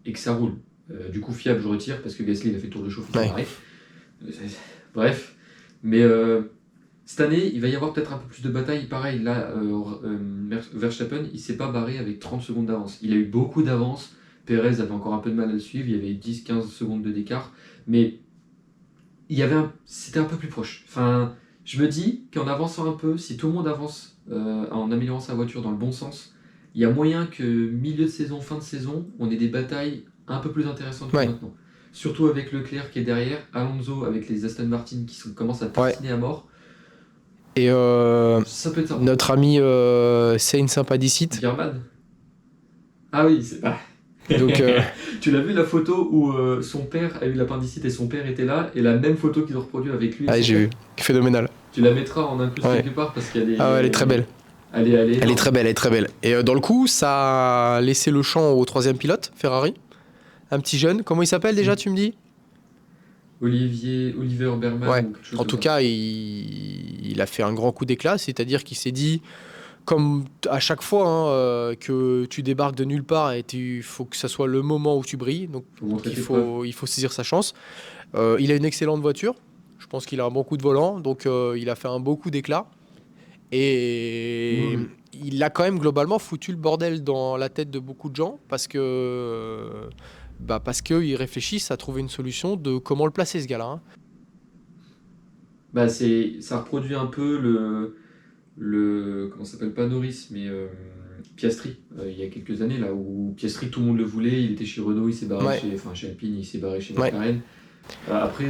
et que ça roule. Du coup, fiable, je retire, parce que Gasly, il a fait le tour de chauffe, il s'est ouais. barré. Euh, Bref, mais cette année, il va y avoir peut-être un peu plus de bataille. Pareil, là, Verstappen, il s'est pas barré avec 30 secondes d'avance. Il a eu beaucoup d'avance. Perez avait encore un peu de mal à le suivre. Il y avait 10-15 secondes de d'écart. Mais c'était un peu plus proche. Enfin, je me dis qu'en avançant un peu, si tout le monde avance en améliorant sa voiture dans le bon sens, il y a moyen que milieu de saison, fin de saison, on ait des batailles un peu plus intéressantes que Ouais. maintenant. Surtout avec Leclerc qui est derrière, Alonso avec les Aston Martin commencent à Ouais. tartiner à mort. Et Ça peut être sympa. notre ami Saint Sympadicite, Birman. Ah oui, c'est pas. Donc, Tu l'as vu la photo où son père a eu l'appendicite et son père était là, et la même photo qu'ils ont reproduite avec lui et ah, son j'ai père. vu. Phénoménal. Tu la mettras en inclus Ouais. quelque part parce qu'elle Ah ouais, elle est est, très belle. elle est Elle est énorme. très belle, elle est très belle. Et dans le coup, ça a laissé le champ au troisième pilote, Ferrari. Un petit jeune. Comment il s'appelle déjà, Mm. tu me dis? Oliver Berman Ouais. ou quelque chose En comme tout ça. cas, il a fait un grand coup d'éclat, c'est-à-dire qu'il s'est dit, comme à chaque fois hein, que tu débarques de nulle part et il faut que ça soit le moment où tu brilles, donc Faut montrer il tes preuves. faut, il faut saisir sa chance. Il a une excellente voiture, je pense qu'il a un bon coup de volant, donc il a fait un beau coup d'éclat. Oui, Et oui. il a quand même globalement foutu le bordel dans la tête de beaucoup de gens parce qu'ils réfléchissent à trouver une solution de comment le placer ce gars-là, hein. Bah, ça reproduit un peu comment ça s'appelle, pas Norris, mais Piastri, il y a quelques années, là, où Piastri, tout le monde le voulait, il était chez Renault, il s'est barré Ouais, chez Alpine, il s'est barré chez ouais, McLaren. Après,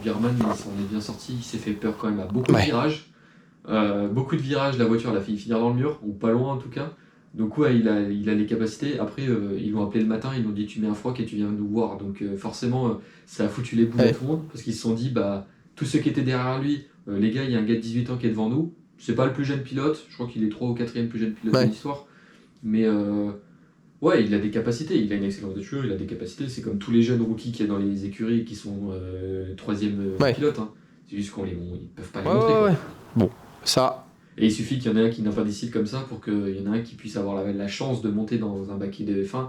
Biermann, il s'en est bien sorti, il s'est fait peur quand même à beaucoup de ouais. virages. Beaucoup de virages, la voiture l'a fait finir dans le mur, ou pas loin en tout cas. Donc ouais, il a les capacités. Après, ils l'ont appelé le matin, ils l'ont dit tu mets un froc et tu viens nous voir. Donc forcément, ça a foutu les boules à Ouais. tout le monde, parce qu'ils se sont dit, bah, tous ceux qui étaient derrière lui, les gars, il y a un gars de 18 ans qui est devant nous. C'est pas le plus jeune pilote, je crois qu'il est 3 ou 4e plus jeune pilote de Ouais. l'histoire. Mais ouais, il a des capacités, il a une excellente voiture, il a des capacités. C'est comme tous les jeunes rookies qu'il y a dans les écuries qui sont 3e Ouais. pilote, hein. C'est juste ils peuvent pas les Ouais, montrer, ouais, quoi. ouais. Bon, ça, Et il suffit qu'il y en ait un qui n'a pas décidé comme ça pour qu'il y en ait un qui puisse avoir la chance de monter dans un baquet de F1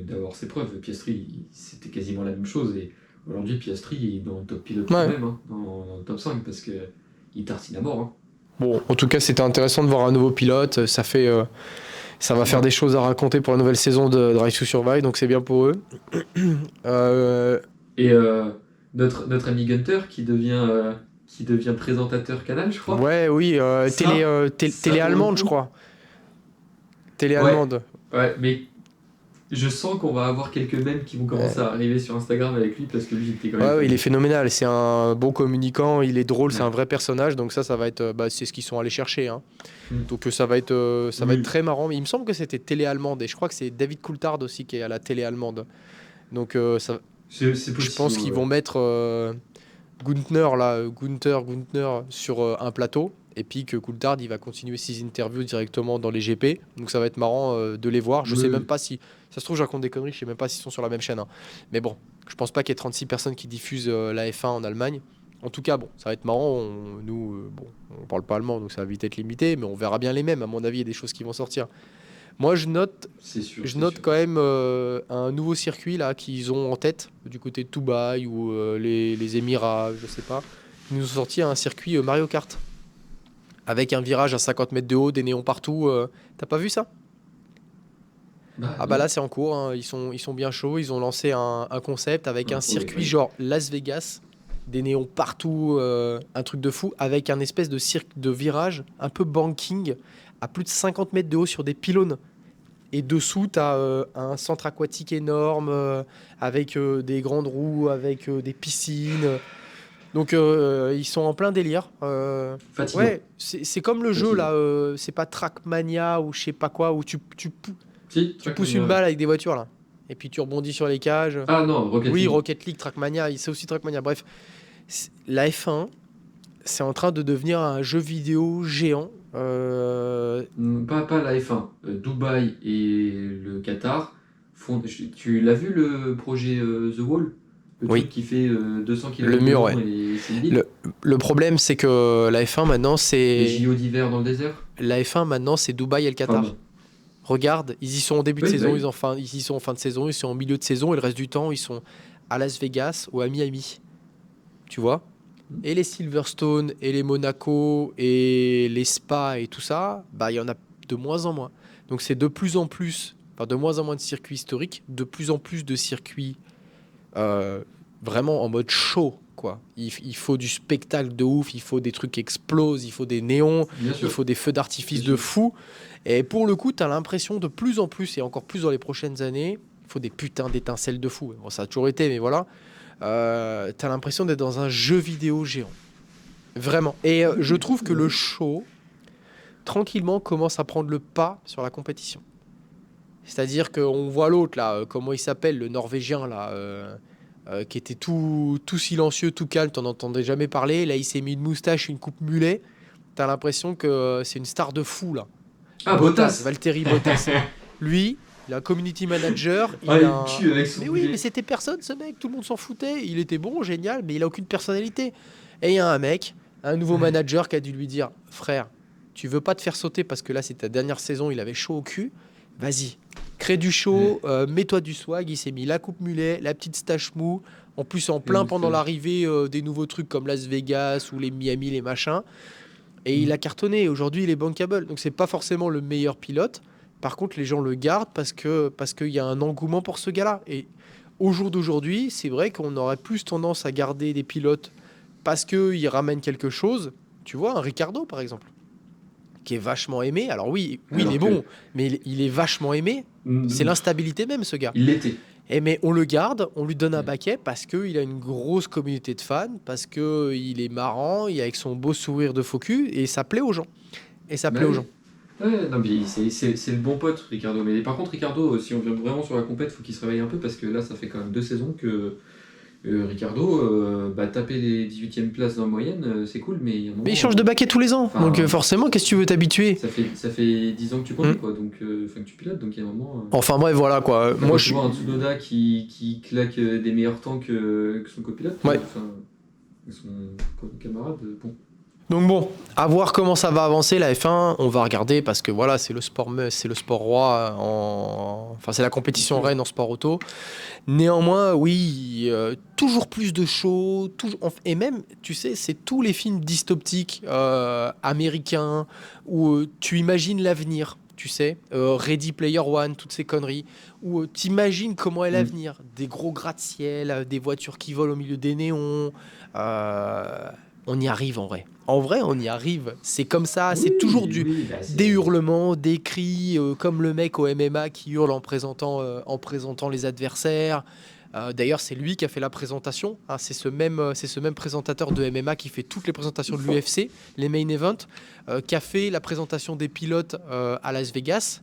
d'avoir ses preuves. Piastri, c'était quasiment la même chose. Et aujourd'hui, Piastri il est dans le top pilote quand ouais. même, hein, dans le top 5 parce qu'il tartine à mort, hein. Bon, en tout cas, c'était intéressant de voir un nouveau pilote. Ça va faire Ouais. des choses à raconter pour la nouvelle saison de Drive to Survive, donc c'est bien pour eux. Euh, Et notre ami Gunter qui devient présentateur canal, je crois. ouais, oui, télé Ça pour le allemande, je coup. crois. Télé Ouais, allemande. ouais, mais je sens qu'on va avoir quelques mèmes qui vont commencer à arriver sur Instagram avec lui parce que lui, il était quand même Ouais, ouais, il est connu. phénoménal. C'est un bon communicant, il est drôle, c'est Ouais. un vrai personnage. Donc ça va être, c'est ce qu'ils sont allés chercher, hein. Mm. Donc ça va être Oui, très marrant. Mais il me semble que c'était télé allemande et je crois que c'est David Coulthard aussi qui est à la télé allemande. Donc c'est je possible, pense ouais, qu'ils vont ouais. mettre Gunther sur un plateau. Et puis que Coulthard, il va continuer ses interviews directement dans les GP. Donc ça va être marrant de les voir. Je Oui, sais même oui. pas si. Ça se trouve, je raconte des conneries, je sais même pas s'ils sont sur la même chaîne, hein. Mais bon, je pense pas qu'il y ait 36 personnes qui diffusent la F1 en Allemagne. En tout cas, bon, ça va être marrant. Nous, bon, on parle pas allemand, donc ça va vite être limité. Mais on verra bien les mêmes. À mon avis, il y a des choses qui vont sortir. Moi, C'est sûr, je c'est note sûr. quand même un nouveau circuit là qu'ils ont en tête du côté de Dubaï ou les Émirats, je sais pas. Ils nous ont sorti un circuit Mario Kart avec un virage à 50 mètres de haut, des néons partout. T'as pas vu ça? Bah Ah bah là non. c'est en cours, hein. Ils sont bien chauds. Ils ont lancé un concept avec un Ah, ouais, circuit ouais. genre Las Vegas, des néons partout, un truc de fou, avec un espèce de cirque de virage un peu banking à plus de 50 mètres de haut sur des pylônes. Et dessous, tu as un centre aquatique énorme avec des grandes roues, avec des piscines. Donc ils sont en plein délire. Fatigant. Ouais, c'est comme le jeu là, Fatigant. c'est pas Trackmania ou je sais pas quoi, où Si, tu pousses une Trackmania, ouais. balle avec des voitures là. Et puis tu rebondis sur les cages. Ah non, Rocket Oui, League. Rocket League, Trackmania, c'est aussi Trackmania. Bref, la F1, c'est en train de devenir un jeu vidéo géant. Pas la F1. Dubaï et le Qatar font. Tu l'as vu le projet The Wall? Le truc Oui, qui fait 200 le km de mur, long ouais. et c'est une ville? Le, le problème, c'est que la F1 maintenant, Les c'est JO d'hiver dans le désert? La F1 maintenant, c'est Dubaï et le Enfin Qatar. bon. Regarde, ils y sont en début de Oui, bah saison, oui. ils y sont en fin de saison, ils sont en milieu de saison, et le reste du temps, ils sont à Las Vegas ou à Miami. Tu vois? Et les Silverstone, et les Monaco, et les Spa, et tout ça, bah, il y en a de moins en moins. Donc c'est de plus en plus, enfin de moins en moins de circuits historiques, de plus en plus de circuits euh, vraiment en mode show, quoi. Il faut du spectacle de ouf, il faut des trucs qui explosent, il faut des néons, Bien il sûr, faut des feux c'est d'artifice de sûr. fou. Et pour le coup, tu as l'impression de plus en plus, et encore plus dans les prochaines années, il faut des putains d'étincelles de fou. Bon, ça a toujours été, mais voilà. Tu as l'impression d'être dans un jeu vidéo géant. Vraiment. Et je trouve que le show, tranquillement, commence à prendre le pas sur la compétition. C'est-à-dire qu'on voit l'autre, là, comment il s'appelle, le Norvégien, là, qui était tout silencieux, tout calme, t'en entendais jamais parler. Là, il s'est mis une moustache, une coupe mulet. T'as l'impression que c'est une star de fou, là. Ah, Bottas, Bottas. Valtteri Bottas. Lui, il a un community manager. Ah, Il il a un... tue avec son Mais oui, boulet. mais c'était personne, ce mec. Tout le monde s'en foutait. Il était bon, génial, mais il a aucune personnalité. Et il y a un mec, un nouveau manager qui a dû lui dire, frère, tu veux pas te faire sauter parce que là, c'est ta dernière saison, il avait chaud au cul. Vas-y, crée du show, mets-toi du swag. Il s'est mis la coupe mulet, la petite stache mou. En plus, en Et plein pendant moustache. l'arrivée des nouveaux trucs comme Las Vegas ou les Miami, les machins. Et il Mm. a cartonné. Aujourd'hui, il est bankable. Donc, c'est pas forcément le meilleur pilote. Par contre, les gens le gardent parce qu'il y a un engouement pour ce gars-là. Et au jour d'aujourd'hui, c'est vrai qu'on aurait plus tendance à garder des pilotes parce qu'ils ramènent quelque chose. Tu vois, un Ricardo, par exemple, qui est vachement aimé. Alors oui, oui, il Alors est que bon, mais il est vachement aimé. C'est mm, l'instabilité même, ce gars. il l'était. Et mais on le garde, on lui donne un Mm. baquet parce qu'il a une grosse communauté de fans, parce qu'il est marrant, il est avec son beau sourire de faux cul, et ça plaît aux gens. Et ça Bah plaît aux oui. gens. Ouais, non, mais c'est le bon pote, Ricardo. Mais par contre, Ricardo, si on vient vraiment sur la compète, faut qu'il se réveille un peu parce que là, ça fait quand même 2 saisons que Ricardo, taper les 18e places dans la moyenne, c'est cool, mais il y a un Mais il moment, change de baquet tous les ans, enfin, donc forcément, qu'est-ce que tu veux t'habituer? ça fait 10 ans que tu Hmm. conduis, quoi, donc, enfin, que tu pilotes, donc il y a un moment. Enfin bref, voilà quoi. Enfin, Moi quand je tu suis. vois un Tsunoda qui claque des meilleurs temps que son copilote, Ouais. enfin, son camarade, bon. Donc bon, à voir comment ça va avancer la F1, on va regarder parce que voilà, c'est le sport roi enfin c'est la compétition reine en sport auto. Néanmoins, oui, toujours plus de show, et même, tu sais, c'est tous les films dystopiques américains où tu imagines l'avenir, tu sais, Ready Player One, toutes ces conneries, où tu imagines comment est Mm. l'avenir, des gros gratte-ciel, des voitures qui volent au milieu des néons. euh, on y arrive en vrai. En vrai, on y arrive. C'est comme ça, c'est toujours Oui, oui, bah des c'est. hurlements, des cris, comme le mec au MMA qui hurle en présentant les adversaires. D'ailleurs, c'est lui qui a fait la présentation, hein. C'est ce même présentateur de MMA qui fait toutes les présentations de l'UFC, les main events, qui a fait la présentation des pilotes à Las Vegas,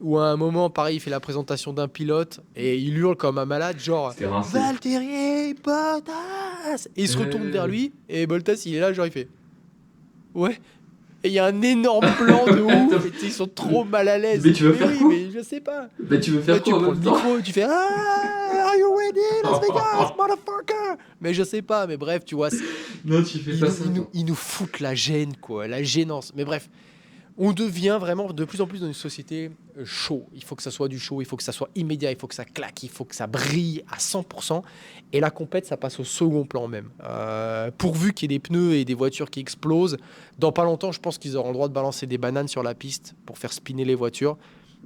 où à un moment, pareil, il fait la présentation d'un pilote et il hurle comme un malade, genre C'était rincé. Valtteri Bottas! Et il se retourne vers lui et Bottas, il est là, genre il fait ouais. Et il y a un énorme plan de ouf. Et ils sont trop mal à l'aise. Mais tu veux Mais faire oui, quoi? mais je sais pas. Bah tu veux Là, faire tu quoi en prends le même temps? micro et tu fais Ah, are you ready, Las Vegas, motherfucker? Mais je sais pas, mais bref, tu vois, Non, tu fais pas ça, toi. ils nous foutent la gêne, quoi, la gênance. Mais bref, on devient vraiment de plus en plus dans une société chaud. Il faut que ça soit du chaud, il faut que ça soit immédiat, il faut que ça claque, il faut que ça brille à 100%. Et la compète, ça passe au second plan même. Pourvu qu'il y ait des pneus et des voitures qui explosent. Dans pas longtemps, je pense qu'ils auront le droit de balancer des bananes sur la piste pour faire spinner les voitures.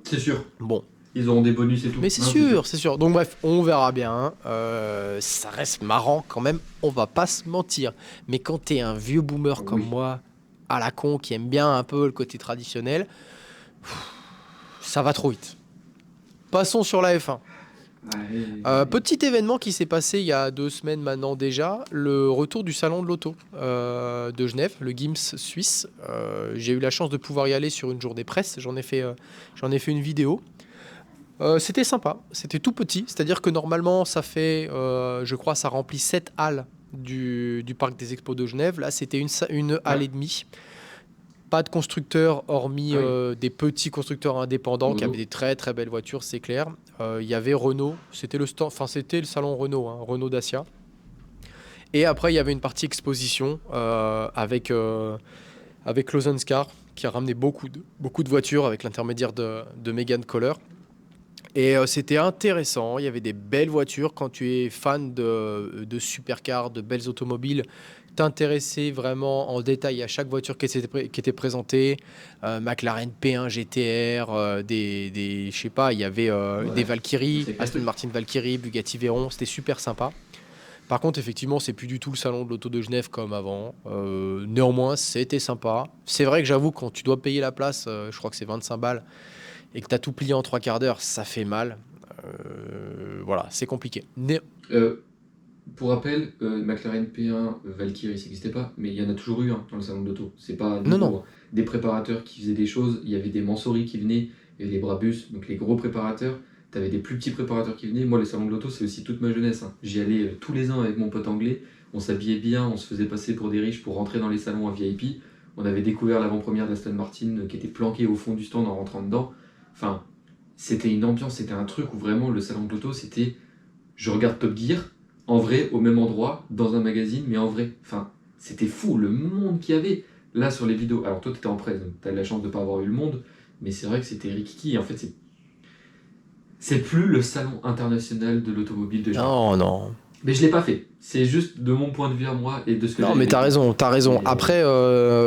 C'est sûr. Bon, Ils auront des bonus et tout. mais c'est Hein, sûr, c'est sûr. Donc bref, on verra bien. Ça reste marrant quand même, on va pas se mentir. Mais quand t'es un vieux boomer comme Oui. moi, à la con, qui aime bien un peu le côté traditionnel, ça va trop vite. Passons sur la F1. Petit événement qui s'est passé il y a 2 semaines maintenant déjà, le retour du salon de l'auto de Genève, le GIMS suisse. J'ai eu la chance de pouvoir y aller sur une journée presse, j'en ai fait une vidéo. C'était sympa, c'était tout petit, c'est-à-dire que normalement ça fait, je crois, ça remplit 7 halles du parc des expos de Genève. Là c'était une halle et demie. Pas de constructeurs hormis Ah oui. des petits constructeurs indépendants qui Renault. avaient des très très belles voitures, c'est clair. Il y avait Renault, c'était c'était le salon Renault, hein, Renault Dacia. Et après il y avait une partie exposition avec Lausanne-Scar qui a ramené beaucoup de voitures avec l'intermédiaire de Megan Kohler. Et c'était intéressant, il y avait des belles voitures. Quand tu es fan de supercars, de belles automobiles, t'intéresser vraiment en détail à chaque voiture qui était présentée. McLaren P1 GTR, je sais pas, il y avait Ouais. des Valkyrie, C'est clair. Aston Martin Valkyrie, Bugatti Veyron, c'était super sympa. Par contre, effectivement, c'est plus du tout le salon de l'auto de Genève comme avant. Néanmoins, c'était sympa. C'est vrai que j'avoue, quand tu dois payer la place, je crois que c'est 25 balles, et que tu as tout plié en 3/4 d'heure, ça fait mal. Voilà, c'est compliqué. Euh, pour rappel, McLaren P1, Valkyrie, ça n'existait pas, mais il y en a toujours eu un dans le salon de l'auto. C'est pas Non, nouveau. non. Hein. Des préparateurs qui faisaient des choses, il y avait des Mansouri qui venaient, il y avait les Brabus, donc les gros préparateurs. Tu avais des plus petits préparateurs qui venaient. Moi, le salon de l'auto, c'est aussi toute ma jeunesse, hein. J'y allais tous les ans avec mon pote anglais. On s'habillait bien, on se faisait passer pour des riches pour rentrer dans les salons à VIP. On avait découvert l'avant-première d'Aston Martin qui était planquée au fond du stand en rentrant dedans. Enfin, c'était une ambiance, c'était un truc où vraiment le salon de l'auto, c'était je regarde Top Gear en vrai au même endroit dans un magazine, mais en vrai. Enfin, c'était fou le monde qu'il y avait là sur les vidéos. Alors toi, tu étais en presse, donc tu as eu la chance de pas avoir eu le monde, mais c'est vrai que c'était rikiki. En fait, c'est plus le salon international de l'automobile de Genève. Non, non. Mais je l'ai pas fait. C'est juste de mon point de vue à moi et de ce que Non, j'ai mais vécu. t'as raison. Mais- Après,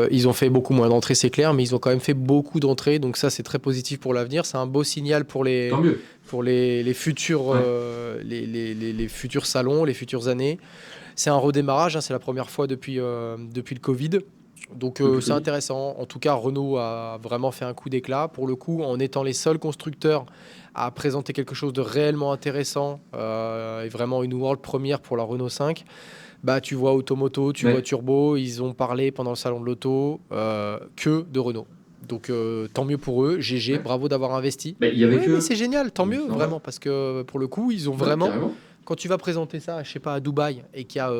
ils ont fait beaucoup moins d'entrées, c'est clair, mais ils ont quand même fait beaucoup d'entrées, donc ça, c'est très positif pour l'avenir. C'est un beau signal pour Tant mieux. les futurs, Ouais. les futurs salons, les futures années. C'est un redémarrage, hein, c'est la première fois depuis le Covid. Donc Depuis le c'est Covid. intéressant. En tout cas, Renault a vraiment fait un coup d'éclat. Pour le coup, en étant les seuls constructeurs à présenter quelque chose de réellement intéressant et vraiment une world première pour la Renault 5, bah, tu vois Automoto, tu Ouais. vois Turbo, ils ont parlé pendant le salon de l'auto que de Renault. Donc tant mieux pour eux, GG, Ouais. bravo d'avoir investi. Bah, il y avait Oui, que mais eux. c'est génial, tant Donc, mieux, c'est normal. vraiment, parce que pour le coup, ils ont Ouais, vraiment... carrément. Quand tu vas présenter ça, je sais pas, à Dubaï, et qu'il y a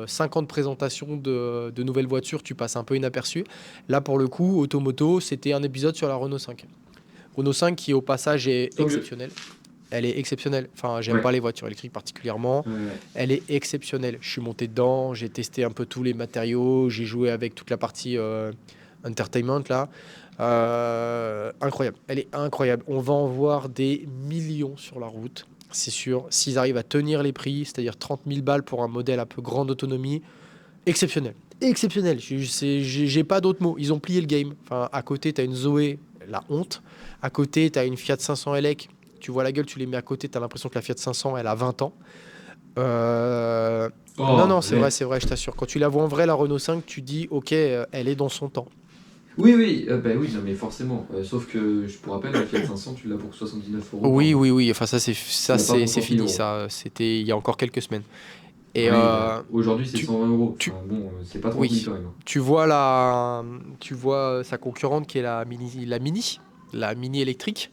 50 présentations de nouvelles voitures, tu passes un peu inaperçu. Là, pour le coup, Automoto, c'était un épisode sur la Renault 5. Renault 5 qui, au passage, est Tant mieux. exceptionnelle. Elle est exceptionnelle. Enfin, j'aime Ouais. pas les voitures électriques particulièrement. Ouais. Elle est exceptionnelle. Je suis monté dedans, j'ai testé un peu tous les matériaux, j'ai joué avec toute la partie entertainment là. Incroyable. Elle est incroyable. On va en voir des millions sur la route, c'est sûr. S'ils arrivent à tenir les prix, c'est-à-dire 30 000 balles pour un modèle un peu grande autonomie, exceptionnel. Exceptionnel. J'ai pas d'autres mots. Ils ont plié le game. Enfin, à côté, tu as une Zoé, la honte. À côté, tu as une Fiat 500 LX. Tu vois la gueule, tu les mets à côté, tu as l'impression que la Fiat 500, elle a 20 ans. Non, Oh, non, ouais. c'est vrai, je t'assure. Quand tu la vois en vrai, la Renault 5, tu dis, ok, elle est dans son temps. Oui, oui, bah oui, non, mais forcément. Sauf que, je te rappelle, la Fiat 500, tu l'as pour 79 euros par Oui, mois. oui, oui. Enfin, ça, Tu l'as pas pour 100 000 fini. euros. Ça, c'était il y a encore quelques semaines. Et Oui, bah, aujourd'hui, c'est tu, 120 euros. tu, Enfin, bon, c'est pas 30 000 oui, quand même, hein. tu vois sa concurrente qui est la Mini électrique,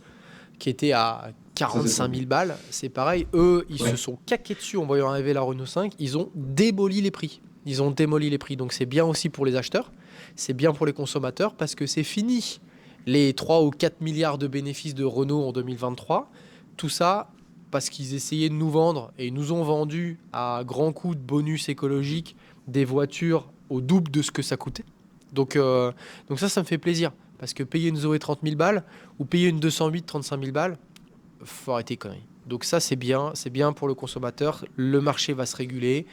qui était à Ça, c'est 45 30 000. 000 balles. C'est pareil. Eux, ils se Ouais. sont caqués dessus en voyant arriver la Renault 5. Ils ont démoli les prix. Ils ont démoli les prix. Donc, c'est bien aussi pour les acheteurs. C'est bien pour les consommateurs parce que c'est fini. Les 3 ou 4 milliards de bénéfices de Renault en 2023. Tout ça parce qu'ils essayaient de nous vendre et ils nous ont vendu à grands coups de bonus écologiques des voitures au double de ce que ça coûtait. Donc ça me fait plaisir. Parce que payer une Zoé 30 000 balles ou payer une 208 35 000 balles, faut arrêter les conneries. Donc ça, c'est bien pour le consommateur. Le marché va se réguler.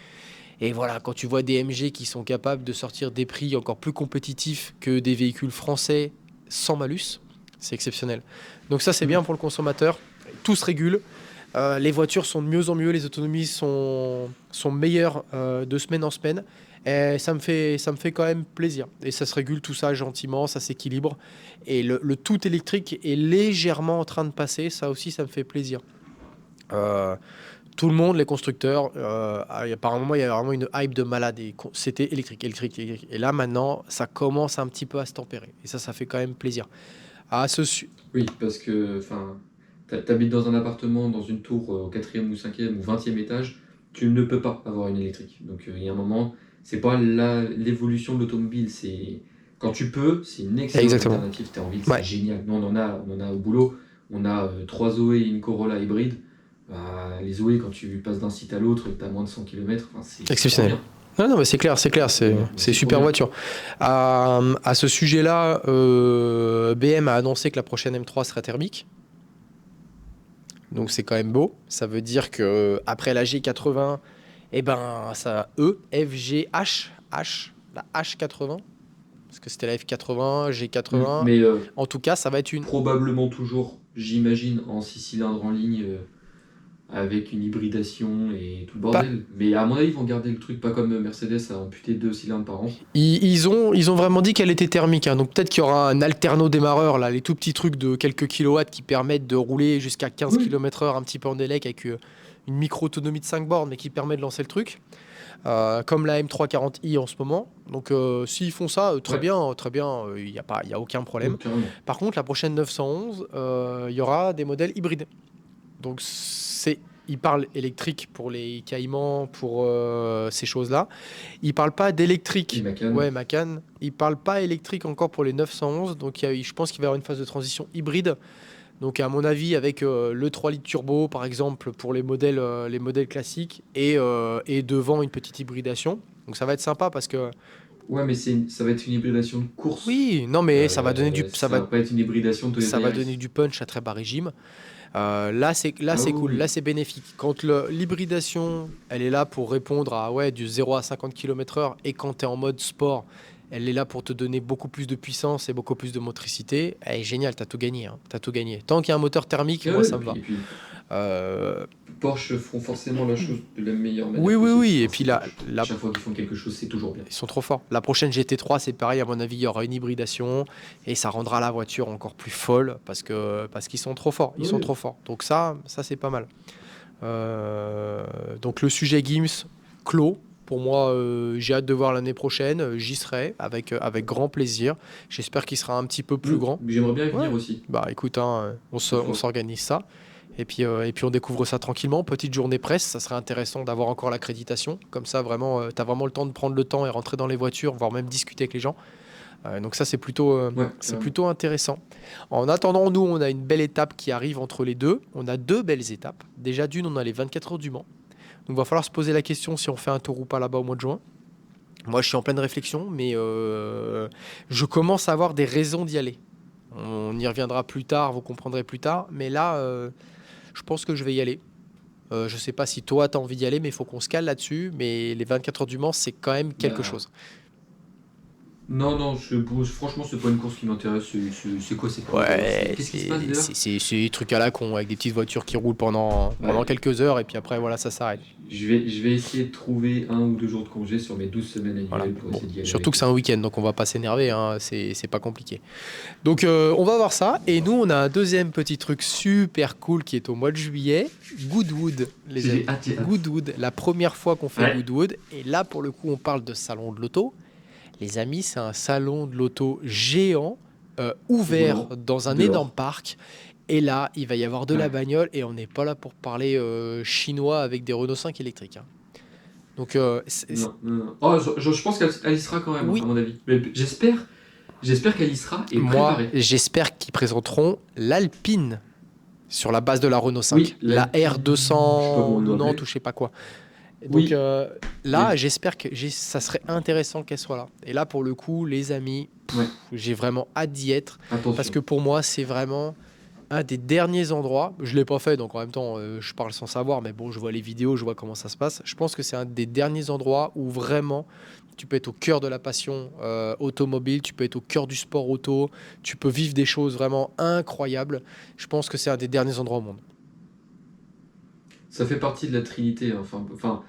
Et voilà, quand tu vois des MG qui sont capables de sortir des prix encore plus compétitifs que des véhicules français sans malus, c'est exceptionnel. Donc ça, c'est bien pour le consommateur. Tout se régule. Les voitures sont de mieux en mieux, les autonomies sont meilleures de semaine en semaine. Et ça me fait quand même plaisir. Et ça se régule tout ça gentiment, ça s'équilibre. Et le tout électrique est légèrement en train de passer. Ça aussi, ça me fait plaisir. Euh, Tout le monde, les constructeurs, apparemment, il y a vraiment une hype de malade. C'était électrique, électrique, électrique. Et là, maintenant, ça commence un petit peu à se tempérer. Et ça fait quand même plaisir. À ce su- Oui, parce que, enfin, t'habites dans un appartement, dans une tour au 4e ou 5e ou 20e étage, tu ne peux pas avoir une électrique. Donc, il y a un moment, c'est pas l'évolution de l'automobile, c'est quand tu peux, c'est une excellente Exactement. alternative. Si t'as envie, c'est Ouais. génial. Nous, on en a au boulot, on a 3 Zoé et une Corolla hybride. Bah, les Zoé, quand tu passes d'un site à l'autre, t'as moins de 100 km, enfin, c'est Exceptionnel. trop bien. Non, mais c'est clair, c'est C'est super trop bien. voiture. À ce sujet-là, BM a annoncé que la prochaine M3 serait thermique. Donc c'est quand même beau. Ça veut dire que après la G80, eh ben ça la H80, parce que c'était la F80, G80. Mais En tout cas, ça va être une. probablement toujours, j'imagine, en 6 cylindres en ligne, avec une hybridation et tout le Pas- bordel. Mais à mon avis, ils vont garder le truc, pas comme Mercedes à amputer 2 cylindres par an. Ils ont vraiment dit qu'elle était thermique, hein. Donc peut-être qu'il y aura un alterno démarreur, là, les tout petits trucs de quelques kilowatts qui permettent de rouler jusqu'à 15 Oui. km/h un petit peu en délai avec une micro-autonomie de 5 bornes, mais qui permet de lancer le truc. Comme la M340i en ce moment. Donc s'ils font ça, très Ouais, bien, il n'y a pas, y a aucun problème. carrément. Par contre, la prochaine 911, il y aura des modèles hybrides. Donc ils parlent électrique pour les Caïmans, pour ces choses-là. Ils parlent pas Et d'électrique. Macan. Ouais, Macan. Ils parlent pas électrique encore pour les 911. Donc je pense qu'il va y avoir une phase de transition hybride. Donc à mon avis, avec le 3 litres turbo, par exemple, pour les modèles classiques, et devant une petite hybridation. Donc ça va être sympa parce que Ouais, mais ça va être une hybridation de course. oui, non mais ça va donner Ça va pas être une hybridation de ça Toyota va donner Yaris. du punch à très bas régime. Là Ah c'est oui, cool, là oui. c'est bénéfique. Quand l'hybridation, elle est là pour répondre à ouais, du 0 à 50 km/h, et quand tu es en mode sport, elle est là pour te donner beaucoup plus de puissance et beaucoup plus de motricité, elle est génial, t'as tout gagné. Hein, t'as tout gagné. Tant qu'il y a un moteur thermique, Ah moi ouais, ça me va. et puis Euh, Porsche font forcément la chose de la meilleure oui, manière oui, possible. oui. Et Enfin, puis c'est là, Porsche. À là, chaque fois qu'ils font quelque chose, c'est toujours bien. ils sont trop forts. La prochaine GT3, c'est pareil, à mon avis, il y aura une hybridation et ça rendra la voiture encore plus folle parce qu'ils sont trop forts. Ils sont Oui, trop forts. Donc ça c'est pas mal. Donc le sujet Gims clos. Pour moi, j'ai hâte de voir l'année prochaine. J'y serai avec grand plaisir. J'espère qu'il sera un petit peu plus grand. mais j'aimerais bien y venir Ouais. aussi, Bah écoute, hein, une on fois. s'organise ça. Et puis on découvre ça tranquillement. Petite journée presse, ça serait intéressant d'avoir encore l'accréditation. Comme ça, vraiment, tu as vraiment le temps de prendre le temps et rentrer dans les voitures, voire même discuter avec les gens. Donc ça, Ouais, c'est carrément. plutôt intéressant. En attendant, nous, on a une belle étape qui arrive entre les deux. On a deux belles étapes. Déjà d'une, on a les 24 heures du Mans. Donc il va falloir se poser la question si on fait un tour ou pas là-bas au mois de juin. Moi, je suis en pleine réflexion, mais je commence à avoir des raisons d'y aller. On y reviendra plus tard, vous comprendrez plus tard. Mais là, je pense que je vais y aller. Je sais pas si toi, tu as envie d'y aller, mais il faut qu'on se cale là-dessus. Mais les 24 heures du Mans, c'est quand même quelque Bah, chose. non, non, franchement, c'est pas une course qui m'intéresse. C'est quoi ces courses d'ailleurs? Ouais, Qu'est-ce qui se passe d'ailleurs? c'est des trucs à la con, avec des petites voitures qui roulent pendant Ouais, quelques heures, et puis après, voilà, ça s'arrête. je vais essayer de trouver 1 ou 2 jours de congé sur mes 12 semaines Voilà. annuelles pour Bon, essayer d'y aller surtout avec que eux. c'est un week-end, donc on va pas s'énerver, hein, c'est pas compliqué. Donc on va voir ça, et nous, on a un deuxième petit truc super cool qui est au mois de juillet, Goodwood, les J'ai amis. hâte, j'ai hâte. Goodwood, la première fois qu'on fait Ouais, Goodwood, et là, pour le coup, on parle de salon de l'auto. Les amis, c'est un salon de l'auto géant, ouvert roulant, dans un énorme dehors. parc. Et là, il va y avoir de la Ouais. bagnole et on n'est pas là pour parler chinois avec des Renault 5 électriques. Hein. Donc, Non, non, non. Oh, je pense qu'elle y sera quand même, à oui, mon avis. Mais j'espère qu'elle y sera et moi, préparée. j'espère qu'ils présenteront l'Alpine sur la base de la Renault 5, Oui, la l'Alpine, je sais pas comment on doit R290 ou appeler. je sais pas quoi. Donc Oui, là, les... j'espère que ça serait intéressant qu'elle soit là. Et là, pour le coup, les amis, ouais, j'ai vraiment hâte d'y être parce attention. que pour moi, c'est vraiment un des derniers endroits. Je l'ai pas fait, donc en même temps, je parle sans savoir, mais bon, je vois les vidéos, je vois comment ça se passe. Je pense que c'est un des derniers endroits où vraiment tu peux être au cœur de la passion automobile, tu peux être au cœur du sport auto, tu peux vivre des choses vraiment incroyables. Je pense que c'est un des derniers endroits au monde. Ça fait partie de la Trinité, hein. Enfin,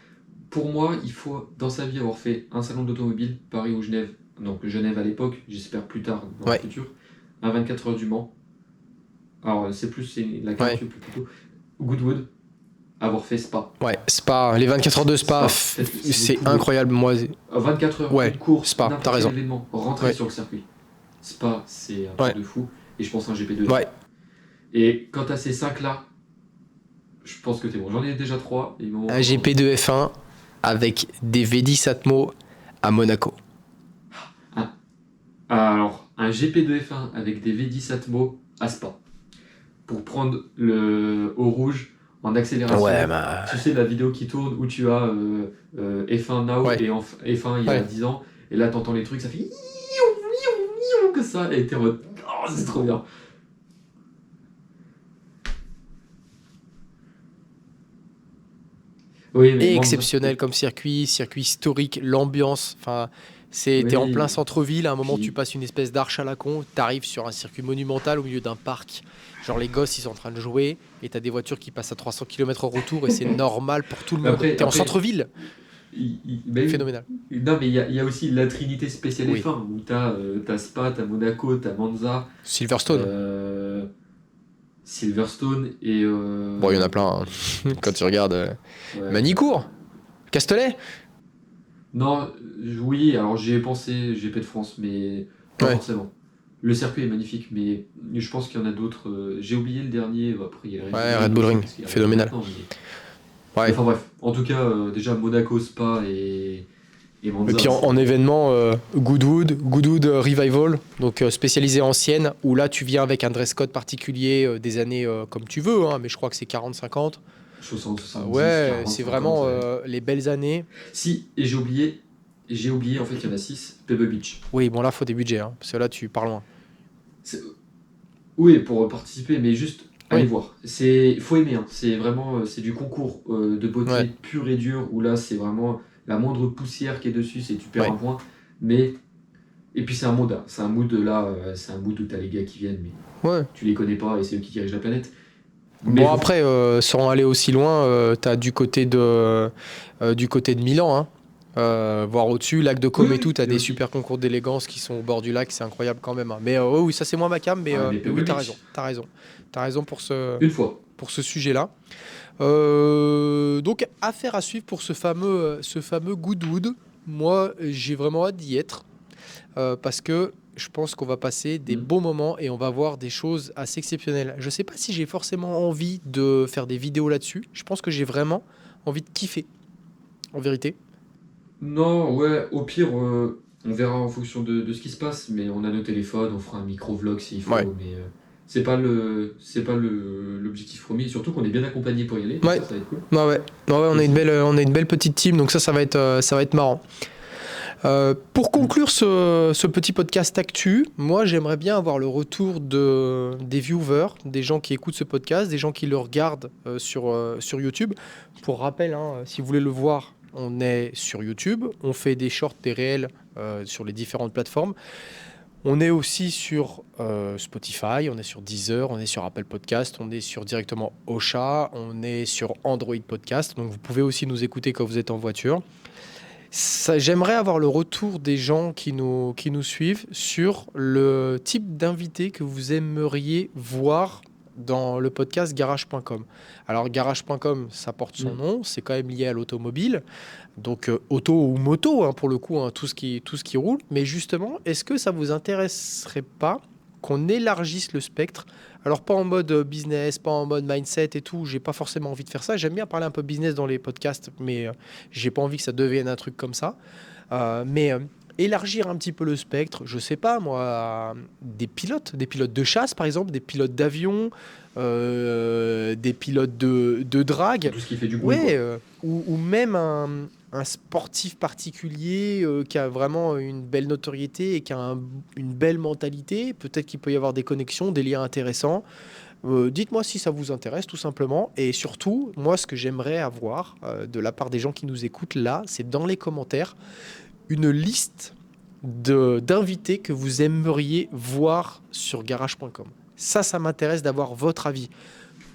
pour moi, il faut dans sa vie avoir fait un salon d'automobile, Paris ou Genève. Donc Genève à l'époque, j'espère plus tard dans le Ouais, futur. Un 24 heures du Mans. Alors c'est la ouais. quintuple plutôt. Goodwood, avoir fait Spa. Ouais, Spa, les 24 heures de Spa, Spa, faites-le si vous c'est pouvez. incroyable. Moi, 24 heures, ouais, une course, Spa, t'as n'importe quel raison. événement, rentrez Ouais, sur le circuit. Spa, c'est un ouais, truc de fou. Et je pense un GP2 ouais. F1. Et quant à ces 5 là, je pense que t'es bon. J'en ai déjà 3 et il m'en manque Un encore 2. GP de F1 avec des V10 Atmo à Monaco. Alors, un GP2 F1 avec des V10 Atmo à Spa. Pour prendre le au rouge en Ouais, accélération. bah, Tu sais, la vidéo qui tourne où tu as F1 Now ouais, et F1 il y a ouais. 10 ans. Et là, t'entends les trucs, ça fait que ça. Et t'es en mode, oh, c'est trop bien. Oui, mais Et Monza. exceptionnel comme circuit historique, l'ambiance. Enfin, t'es en plein Oui. centre-ville. À un moment, tu Puis, passes une espèce d'arche à la con. T'arrives sur un circuit monumental au milieu d'un parc. Genre, les gosses, ils sont en train de jouer. Et t'as des voitures qui passent à 300 km au retour. Et c'est normal pour tout le monde. T'es en après centre-ville. ben oui. Phénoménal. Non, mais il y a aussi la Trinité spéciale Oui. F1 où t'as Spa, t'as Monaco, t'as Monza. Silverstone. Euh, Silverstone et. Bon, il y en a plein, hein. Quand tu regardes Ouais. Manicourt, Castellet. Non, oui, alors j'y ai pensé, GP de France, mais pas Ouais. forcément. Le circuit est magnifique, mais je pense qu'il y en a d'autres. J'ai oublié le dernier, après il y a Ouais, Red Red Bull Bull aussi, Ring, parce qu'il y a Red Bull phénoménal. maintenant, mais Ouais. enfin bref, en tout cas, déjà Monaco, Spa et Et Monza, puis en événement, Goodwood Revival, donc spécialisé en sienne, où là tu viens avec un dress code particulier des années comme tu veux, hein, mais je crois que c'est 40-50. 60, 70, Ouais, 40, c'est 50, vraiment ouais. les belles années. Si, et j'ai oublié, en fait, il y en a 6, Pebble Beach. Oui, bon là, faut des budgets, hein, parce que là, tu pars loin. C'est- Oui, pour participer, mais juste aller Oui, voir. Faut aimer, hein. C'est vraiment, c'est du concours de beauté ouais, pur et dur, où là, c'est vraiment la moindre poussière qui est dessus, c'est tu perds ouais. un point. Mais, et puis c'est un mood, hein. C'est un mood là, c'est un mood où t'as les gars qui viennent, mais Ouais. tu les connais pas et c'est eux qui dirigent la planète. Mais Bon, après, sans aller aussi loin, t'as du côté de Milan, hein. Voire au-dessus, lac de oui, Comme et tout, oui, t'as il y a des aussi. super concours d'élégance qui sont au bord du lac, c'est incroyable quand même, hein. Mais oui, ça c'est moins ma cam, Ah, mais mais oui, Pebble t'as raison, Beach, t'as raison. T'as raison une fois. pour ce sujet-là. Donc, affaire à suivre pour ce fameux Goodwood. Moi, j'ai vraiment hâte d'y être. Parce que je pense qu'on va passer des Hmm. bons moments et on va voir des choses assez exceptionnelles. Je ne sais pas si j'ai forcément envie de faire des vidéos là-dessus. Je pense que j'ai vraiment envie de kiffer, en vérité. Non, ouais, au pire, on verra en fonction de ce qui se passe, mais on a nos téléphones, on fera un micro-vlog s'il Ouais. faut, mais c'est pas l'objectif premier, surtout qu'on est bien accompagné pour y aller, donc Ouais. ça va être cool. Ouais, ouais. Ouais, ouais, on a une belle petite team, donc ça va être marrant. Pour conclure ce petit podcast actu, moi j'aimerais bien avoir le retour des viewers, des gens qui écoutent ce podcast, des gens qui le regardent sur YouTube. Pour rappel, hein, si vous voulez le voir, on est sur YouTube, on fait des shorts, des réels sur les différentes plateformes. On est aussi sur Spotify, on est sur Deezer, on est sur Apple Podcast, on est sur directement Ocha, on est sur Android Podcast, donc vous pouvez aussi nous écouter quand vous êtes en voiture. J'aimerais avoir le retour des gens qui nous suivent sur le type d'invité que vous aimeriez voir dans le podcast garage.com. Alors garage.com, ça porte son Mm. nom, c'est quand même lié à l'automobile, donc auto ou moto hein, pour le coup, hein, tout ce qui roule. Mais justement, est-ce que ça vous intéresserait pas qu'on élargisse le spectre? Alors pas en mode business, pas en mode mindset et tout, j'ai pas forcément envie de faire ça. J'aime bien parler un peu business dans les podcasts, mais j'ai pas envie que ça devienne un truc comme ça. Mais élargir un petit peu le spectre, je sais pas moi, des pilotes de chasse par exemple, des pilotes d'avion, des pilotes de drague, Tout ce qui fait du bruit, ouais, quoi. ou même un sportif particulier qui a vraiment une belle notoriété et qui a une belle mentalité. Peut-être qu'il peut y avoir des connexions, des liens intéressants. Dites-moi si ça vous intéresse tout simplement. Et surtout, moi ce que j'aimerais avoir de la part des gens qui nous écoutent là, c'est dans les commentaires une liste d'invités que vous aimeriez voir sur garage.com. Ça m'intéresse d'avoir votre avis.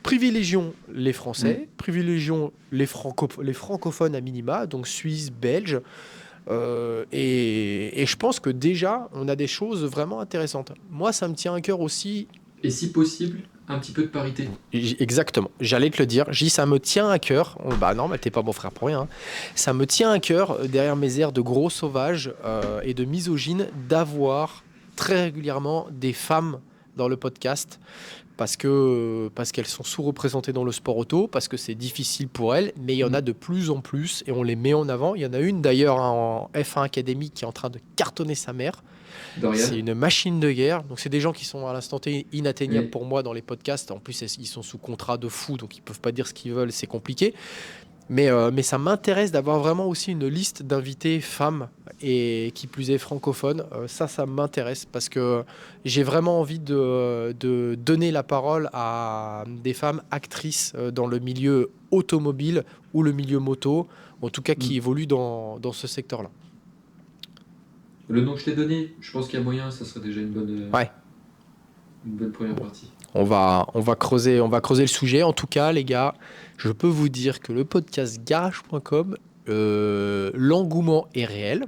Privilégions les Mm. Français, privilégions les francophones à minima, donc Suisse, Belge. Et je pense que déjà, on a des choses vraiment intéressantes. Moi, ça me tient à cœur aussi. Et si possible, un petit peu de parité. Exactement, j'allais te le dire. Ça me tient à cœur. Oh, bah non, mais t'es pas mon frère pour rien, hein. Ça me tient à cœur, derrière mes airs de gros sauvage et de misogyne, d'avoir très régulièrement des femmes dans le podcast parce qu'elles sont sous-représentées dans le sport auto, parce que c'est difficile pour elles, mais il y en a Mm. de plus en plus et on les met en avant. Il y en a une d'ailleurs en F1 Academy qui est en train de cartonner sa mère. C'est Dorian, une machine de guerre. Donc c'est des gens qui sont à l'instant T inatteignables oui. pour moi dans les podcasts. En plus, ils sont sous contrat de fou, donc ils peuvent pas dire ce qu'ils veulent, c'est compliqué. Mais ça m'intéresse d'avoir vraiment aussi une liste d'invités femmes et qui plus est francophones. Ça m'intéresse parce que j'ai vraiment envie de donner la parole à des femmes actrices dans le milieu automobile ou le milieu moto, en tout cas qui Mm. évoluent dans ce secteur-là. Le nom que je t'ai donné, je pense qu'il y a moyen, ça serait déjà Ouais. une bonne première partie. On va creuser le sujet. En tout cas, les gars, je peux vous dire que le podcast garage.com, l'engouement est réel.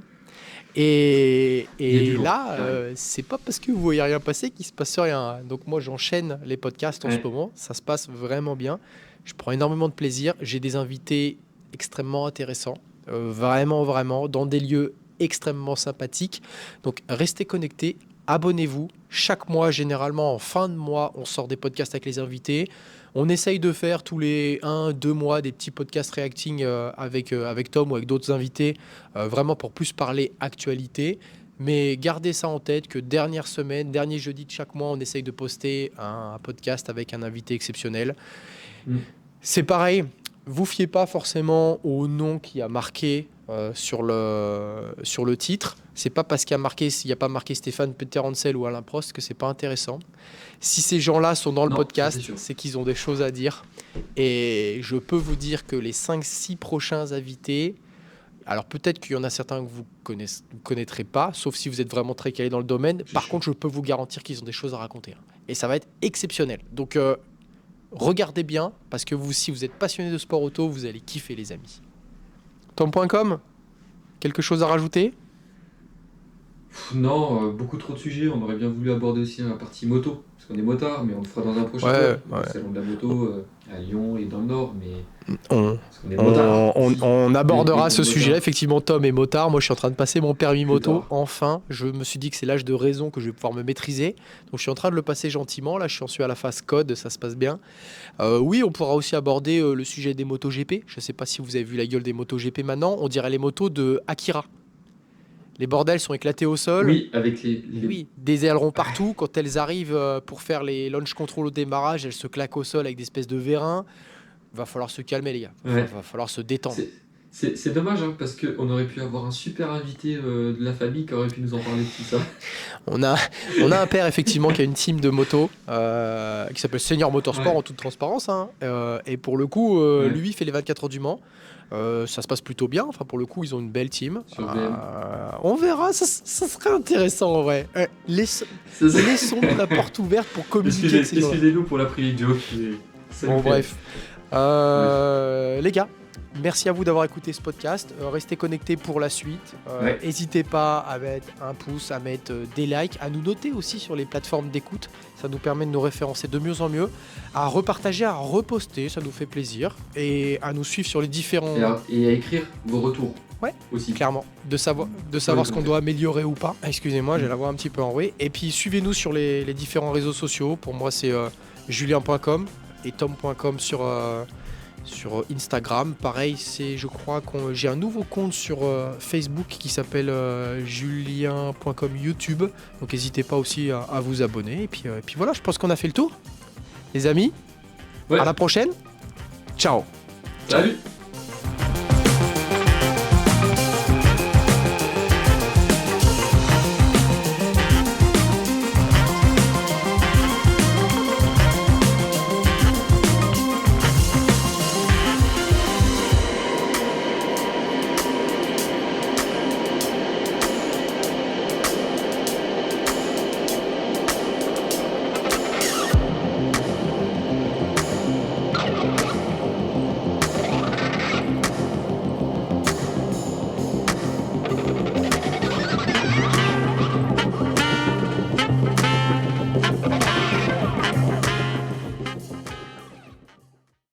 Il y a du lourd, Là, ça arrive. c'est pas parce que vous voyez rien passer qu'il se passe rien. Donc moi, j'enchaîne les podcasts en ce Ouais. moment. Ça se passe vraiment bien. Je prends énormément de plaisir. J'ai des invités extrêmement intéressants, vraiment, vraiment, dans des lieux extrêmement sympathiques. Donc restez connectés, abonnez-vous. Chaque mois, généralement en fin de mois, on sort des podcasts avec les invités. On essaye de faire tous les 1-2 mois des petits podcasts reacting avec Tom ou avec d'autres invités, vraiment pour plus parler actualité. Mais gardez ça en tête que dernière semaine, dernier jeudi de chaque mois, on essaye de poster un podcast avec un invité exceptionnel. Mm. C'est pareil, vous fiez pas forcément au nom qui a marqué sur le titre. C'est pas parce qu'il n'y a pas marqué Stéphane Peter-Hansel ou Alain Prost que c'est pas intéressant. Si ces gens-là sont dans le Non, ça, c'est podcast, sûr. c'est qu'ils ont des choses à dire. Et je peux vous dire que les 5-6 prochains invités, alors peut-être qu'il y en a certains que vous connaîtrez pas, sauf si vous êtes vraiment très calé dans le domaine. C'est Par sûr. contre, je peux vous garantir qu'ils ont des choses à raconter, hein. Et ça va être exceptionnel. Donc regardez bien, parce que vous, si vous êtes passionné de sport auto, vous allez kiffer, les amis. Tom.com, quelque chose à rajouter? Non, beaucoup trop de sujets. On aurait bien voulu aborder aussi la partie moto, parce qu'on est motard, mais on le fera dans un prochain Ouais, pod. ouais. Le salon de la moto à Lyon et dans le Nord, mais On, parce qu'on est motard. on abordera Et ce motard. sujet. Effectivement, Tom est motard. Moi, je suis en train de passer mon permis moto. Fêtard. Enfin, je me suis dit que c'est l'âge de raison que je vais pouvoir me maîtriser. Donc, je suis en train de le passer gentiment. Là, je suis à la phase code. Ça se passe bien. Oui, on pourra aussi aborder le sujet des motos GP. Je ne sais pas si vous avez vu la gueule des motos GP maintenant. On dirait les motos de Akira. Les bordels sont éclatés au sol. Oui, avec Oui, des ailerons partout. Quand elles arrivent pour faire les launch control au démarrage, elles se claquent au sol avec des espèces de vérins. Va falloir se calmer, les gars. Ouais. Va falloir se détendre. C'est dommage, hein, parce qu'on aurait pu avoir un super invité de la famille qui aurait pu nous en parler de tout ça. On a un père, effectivement, qui a une team de moto qui s'appelle Senior Motorsport, Ouais. en toute transparence, hein. Et pour le coup, Ouais. lui, il fait les 24 heures du Mans. Ça se passe plutôt bien. Enfin, pour le coup, ils ont une belle team. Sur BM. On verra. Ça serait intéressant, en vrai. Laissons la porte ouverte pour communiquer avec ces gens-là. Excusez-nous pour la private joke. Ça Bon, nous fait- bref. Les gars, merci à vous d'avoir écouté ce podcast. Restez connectés pour la suite. Ouais. N'hésitez pas à mettre un pouce, à mettre des likes, à nous noter aussi sur les plateformes d'écoute. Ça nous permet de nous référencer de mieux en mieux. À repartager, à reposter, ça nous fait plaisir. Et à nous suivre sur les différents... Et à écrire vos retours. Ouais. Aussi. Clairement, de savoir ce qu'on doit améliorer ou pas. Excusez-moi, j'ai la voix un petit peu enrouée. Et puis suivez-nous sur les différents réseaux sociaux. Pour moi, c'est julien.com et tom.com sur Instagram. Pareil, je crois que j'ai un nouveau compte sur Facebook qui s'appelle julien.com YouTube. Donc n'hésitez pas aussi à vous abonner. Et puis voilà, je pense qu'on a fait le tour. Les amis, Ouais. à la prochaine. Ciao. Salut.